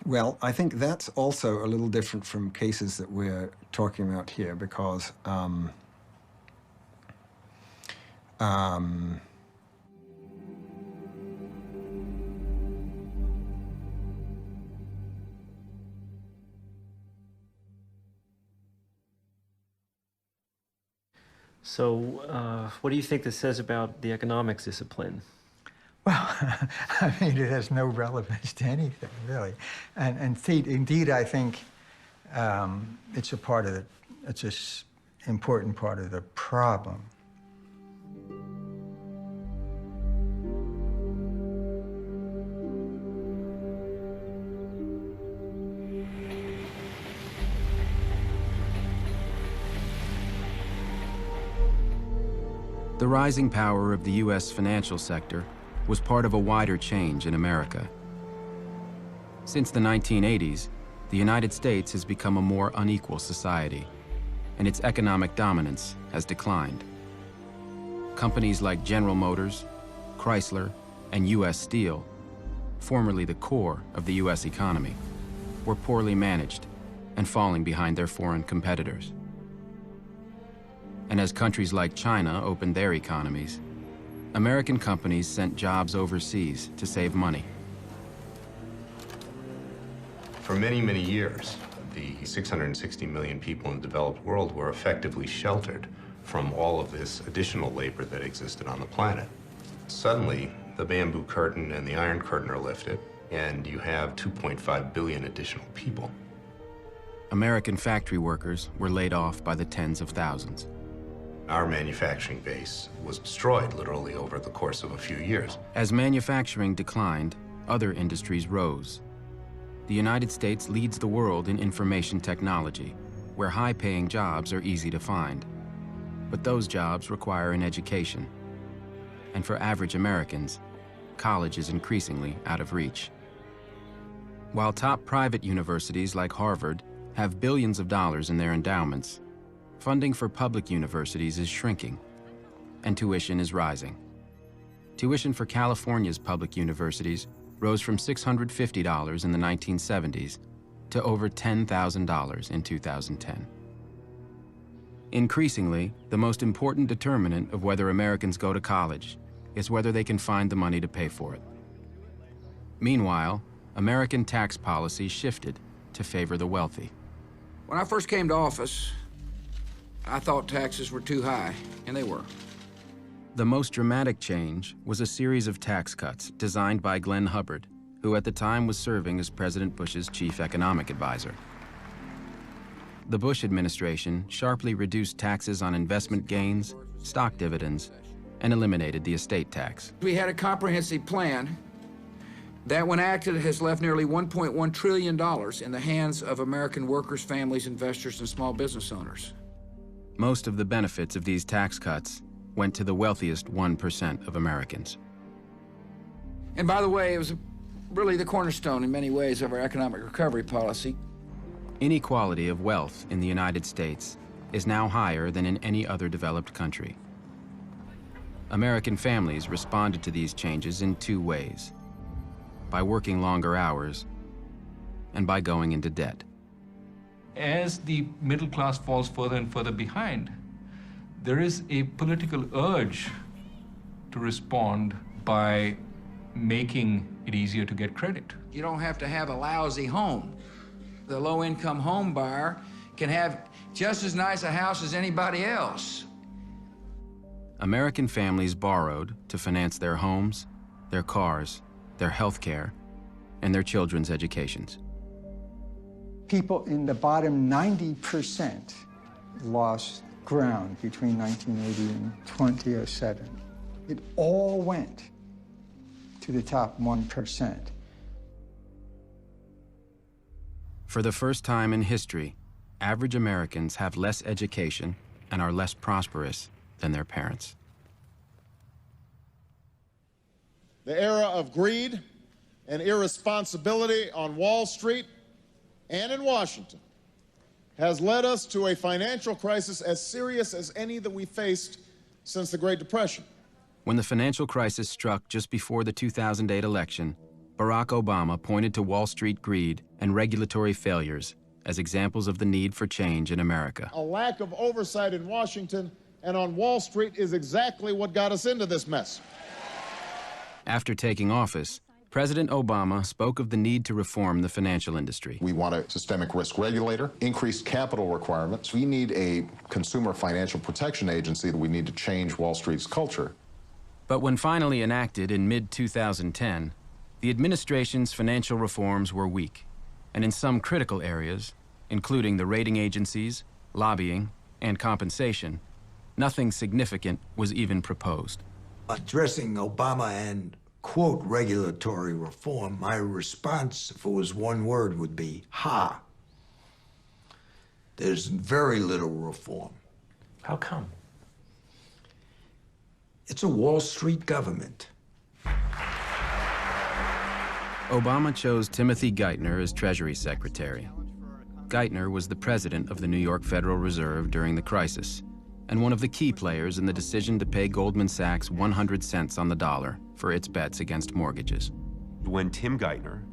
Well, I think that's also a little different from cases that we're talking about here because So, what do you think this says about the economics discipline? Well, I mean, it has no relevance to anything, really. And indeed, I think it's a part of the, it's an important part of the problem. The rising power of the U.S. financial sector was part of a wider change in America. Since the 1980s, the United States has become a more unequal society, and its economic dominance has declined. Companies like General Motors, Chrysler, and U.S. Steel, formerly the core of the U.S. economy, were poorly managed and falling behind their foreign competitors. And as countries like China opened their economies, American companies sent jobs overseas to save money. For many, many years, the 660 million people in the developed world were effectively sheltered from all of this additional labor that existed on the planet. Suddenly, the bamboo curtain and the iron curtain are lifted, and you have 2.5 billion additional people. American factory workers were laid off by the tens of thousands. Our manufacturing base was destroyed literally over the course of a few years. As manufacturing declined, other industries rose. The United States leads the world in information technology, where high-paying jobs are easy to find. But those jobs require an education. And for average Americans, college is increasingly out of reach. While top private universities like Harvard have billions of dollars in their endowments, funding for public universities is shrinking, and tuition is rising. Tuition for California's public universities rose from $650 in the 1970s to over $10,000 in 2010. Increasingly, the most important determinant of whether Americans go to college is whether they can find the money to pay for it. Meanwhile, American tax policy shifted to favor the wealthy. When I first came to office, I thought taxes were too high, and they were. The most dramatic change was a series of tax cuts designed by Glenn Hubbard, who at the time was serving as President Bush's chief economic advisor. The Bush administration sharply reduced taxes on investment gains, stock dividends, and eliminated the estate tax. We had a comprehensive plan that, when acted, has left nearly $1.1 trillion in the hands of American workers, families, investors, and small business owners. Most of the benefits of these tax cuts went to the wealthiest 1% of Americans. And by the way, it was really the cornerstone in many ways of our economic recovery policy. Inequality of wealth in the United States is now higher than in any other developed country. American families responded to these changes in two ways: by working longer hours and by going into debt. As the middle class falls further and further behind, there is a political urge to respond by making it easier to get credit. You don't have to have a lousy home. The low-income home buyer can have just as nice a house as anybody else. American families borrowed to finance their homes, their cars, their health care, and their children's educations. People in the bottom 90% lost ground between 1980 and 2007. It all went to the top 1%. For the first time in history, average Americans have less education and are less prosperous than their parents. The era of greed and irresponsibility on Wall Street and in Washington has led us to a financial crisis as serious as any that we faced since the Great Depression. When the financial crisis struck just before the 2008 election, Barack Obama pointed to Wall Street greed and regulatory failures as examples of the need for change in America. A lack of oversight in Washington and on Wall Street is exactly what got us into this mess. After taking office, President Obama spoke of the need to reform the financial industry. We want a systemic risk regulator, increased capital requirements. We need a consumer financial protection agency. We need to change Wall Street's culture. But when finally enacted in mid-2010, the administration's financial reforms were weak, and in some critical areas, including the rating agencies, lobbying, and compensation, nothing significant was even proposed. Addressing Obama and, quote, regulatory reform, my response, if it was one word, would be, ha. There's very little reform. How come? It's a Wall Street government. Obama chose Timothy Geithner as Treasury Secretary. Geithner was the president of the New York Federal Reserve during the crisis, and one of the key players in the decision to pay Goldman Sachs 100 cents on the dollar for its bets against mortgages. When Tim Geithner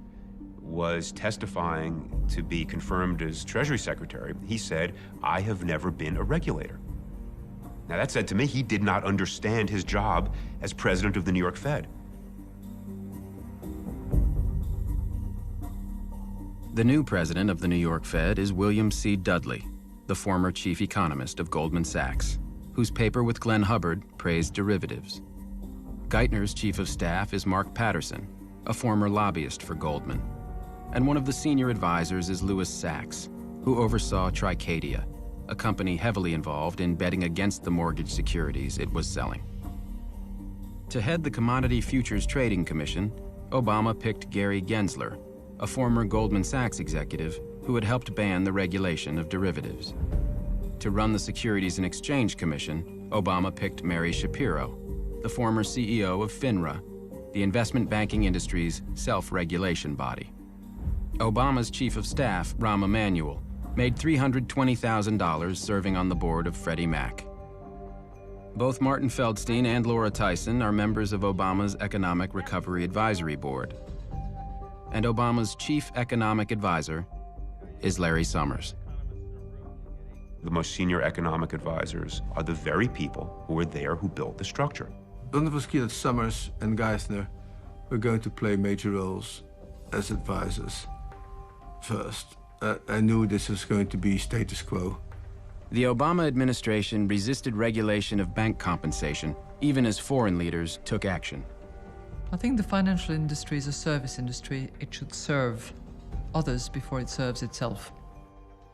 was testifying to be confirmed as Treasury Secretary, he said, "I have never been a regulator." Now that said to me, he did not understand his job as president of the New York Fed. The new president of the New York Fed is William C. Dudley, the former chief economist of Goldman Sachs, whose paper with Glenn Hubbard praised derivatives. Geithner's chief of staff is Mark Patterson, a former lobbyist for Goldman. And one of the senior advisors is Louis Sachs, who oversaw Tricadia, a company heavily involved in betting against the mortgage securities it was selling. To head the Commodity Futures Trading Commission, Obama picked Gary Gensler, a former Goldman Sachs executive who had helped ban the regulation of derivatives. To run the Securities and Exchange Commission, Obama picked Mary Shapiro, the former CEO of FINRA, the investment banking industry's self-regulation body. Obama's chief of staff, Rahm Emanuel, made $320,000 serving on the board of Freddie Mac. Both Martin Feldstein and Laura Tyson are members of Obama's Economic Recovery Advisory Board. And Obama's chief economic advisor is Larry Summers. The most senior economic advisors are the very people who were there who built the structure. Then it was clear that Summers and Geithner were going to play major roles as advisors first. I knew this was going to be status quo. The Obama administration resisted regulation of bank compensation, even as foreign leaders took action. I think the financial industry is a service industry. It should serve others before it serves itself.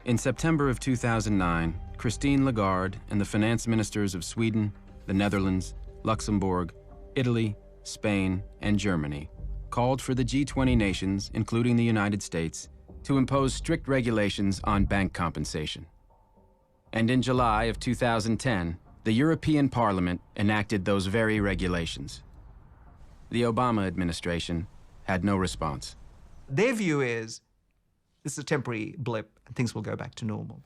In September of 2009, Christine Lagarde and the finance ministers of Sweden, the Netherlands, Luxembourg, Italy, Spain, and Germany called for the G20 nations, including the United States, to impose strict regulations on bank compensation. And in July of 2010, the European Parliament enacted those very regulations. The Obama administration had no response. Their view is this is a temporary blip and things will go back to normal.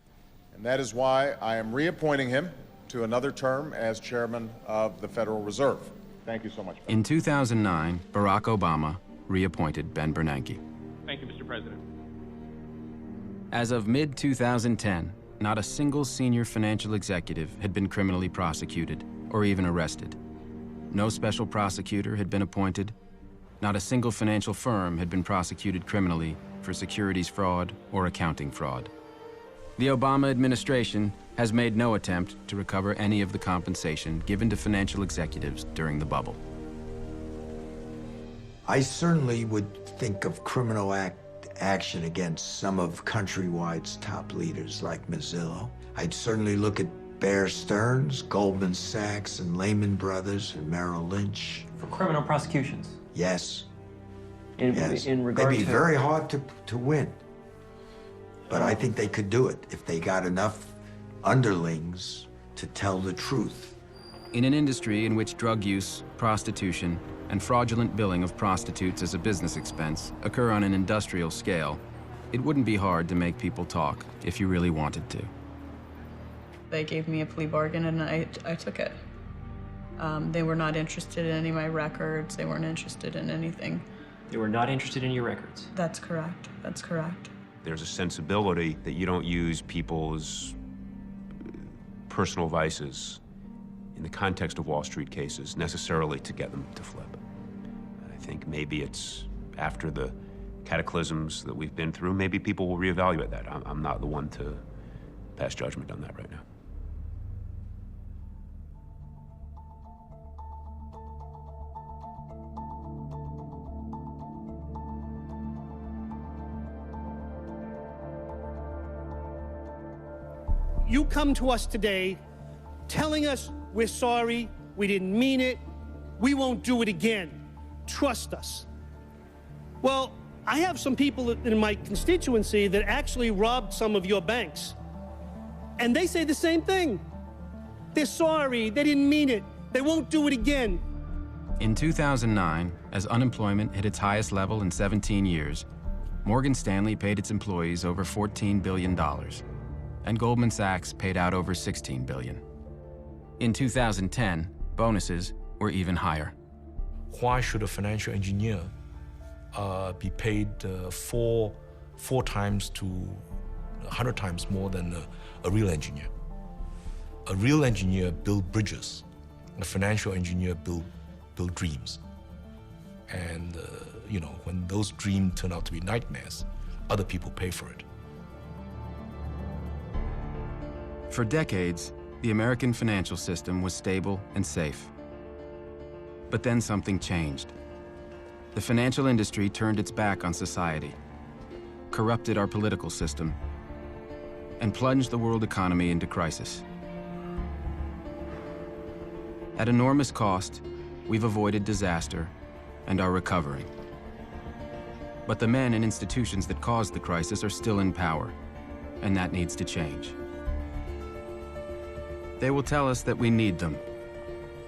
And that is why I am reappointing him to another term as chairman of the Federal Reserve. Thank you so much. In 2009, Barack Obama reappointed Ben Bernanke. Thank you, Mr. President. As of mid-2010, not a single senior financial executive had been criminally prosecuted or even arrested. No special prosecutor had been appointed. Not a single financial firm had been prosecuted criminally for securities fraud or accounting fraud. The Obama administration has made no attempt to recover any of the compensation given to financial executives during the bubble. I certainly would think of criminal action against some of Countrywide's top leaders like Mazzillo. I'd certainly look at Bear Stearns, Goldman Sachs, and Lehman Brothers, and Merrill Lynch. For criminal prosecutions? Yes. Yes. In regard They'd be to... very hard to win. But I think they could do it if they got enough underlings to tell the truth. In an industry in which drug use, prostitution, and fraudulent billing of prostitutes as a business expense occur on an industrial scale, it wouldn't be hard to make people talk if you really wanted to. They gave me a plea bargain and I took it. They were not interested in any of my records. They weren't interested in anything. They were not interested in your records. That's correct. That's correct. There's a sensibility that you don't use people's personal vices in the context of Wall Street cases necessarily to get them to flip. I think maybe it's after the cataclysms that we've been through, maybe people will reevaluate that. I'm not the one to pass judgment on that right now. You come to us today telling us we're sorry, we didn't mean it, we won't do it again. Trust us. Well, I have some people in my constituency that actually robbed some of your banks. And they say the same thing. They're sorry, they didn't mean it, they won't do it again. In 2009, as unemployment hit its highest level in 17 years, Morgan Stanley paid its employees over $14 billion. And Goldman Sachs paid out over $16 billion. In 2010, bonuses were even higher. Why should a financial engineer be paid four times to 100 times more than a real engineer? A real engineer build bridges. A financial engineer build dreams. And you know, when those dreams turn out to be nightmares, other people pay for it. For decades, the American financial system was stable and safe. But then something changed. The financial industry turned its back on society, corrupted our political system, and plunged the world economy into crisis. At enormous cost, we've avoided disaster and are recovering. But the men and institutions that caused the crisis are still in power, and that needs to change. They will tell us that we need them,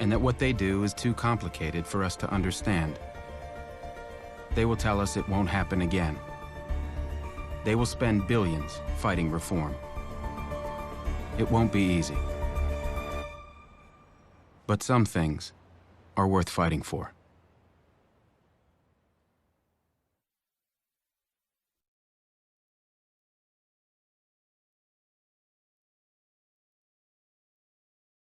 and that what they do is too complicated for us to understand. They will tell us it won't happen again. They will spend billions fighting reform. It won't be easy. But some things are worth fighting for.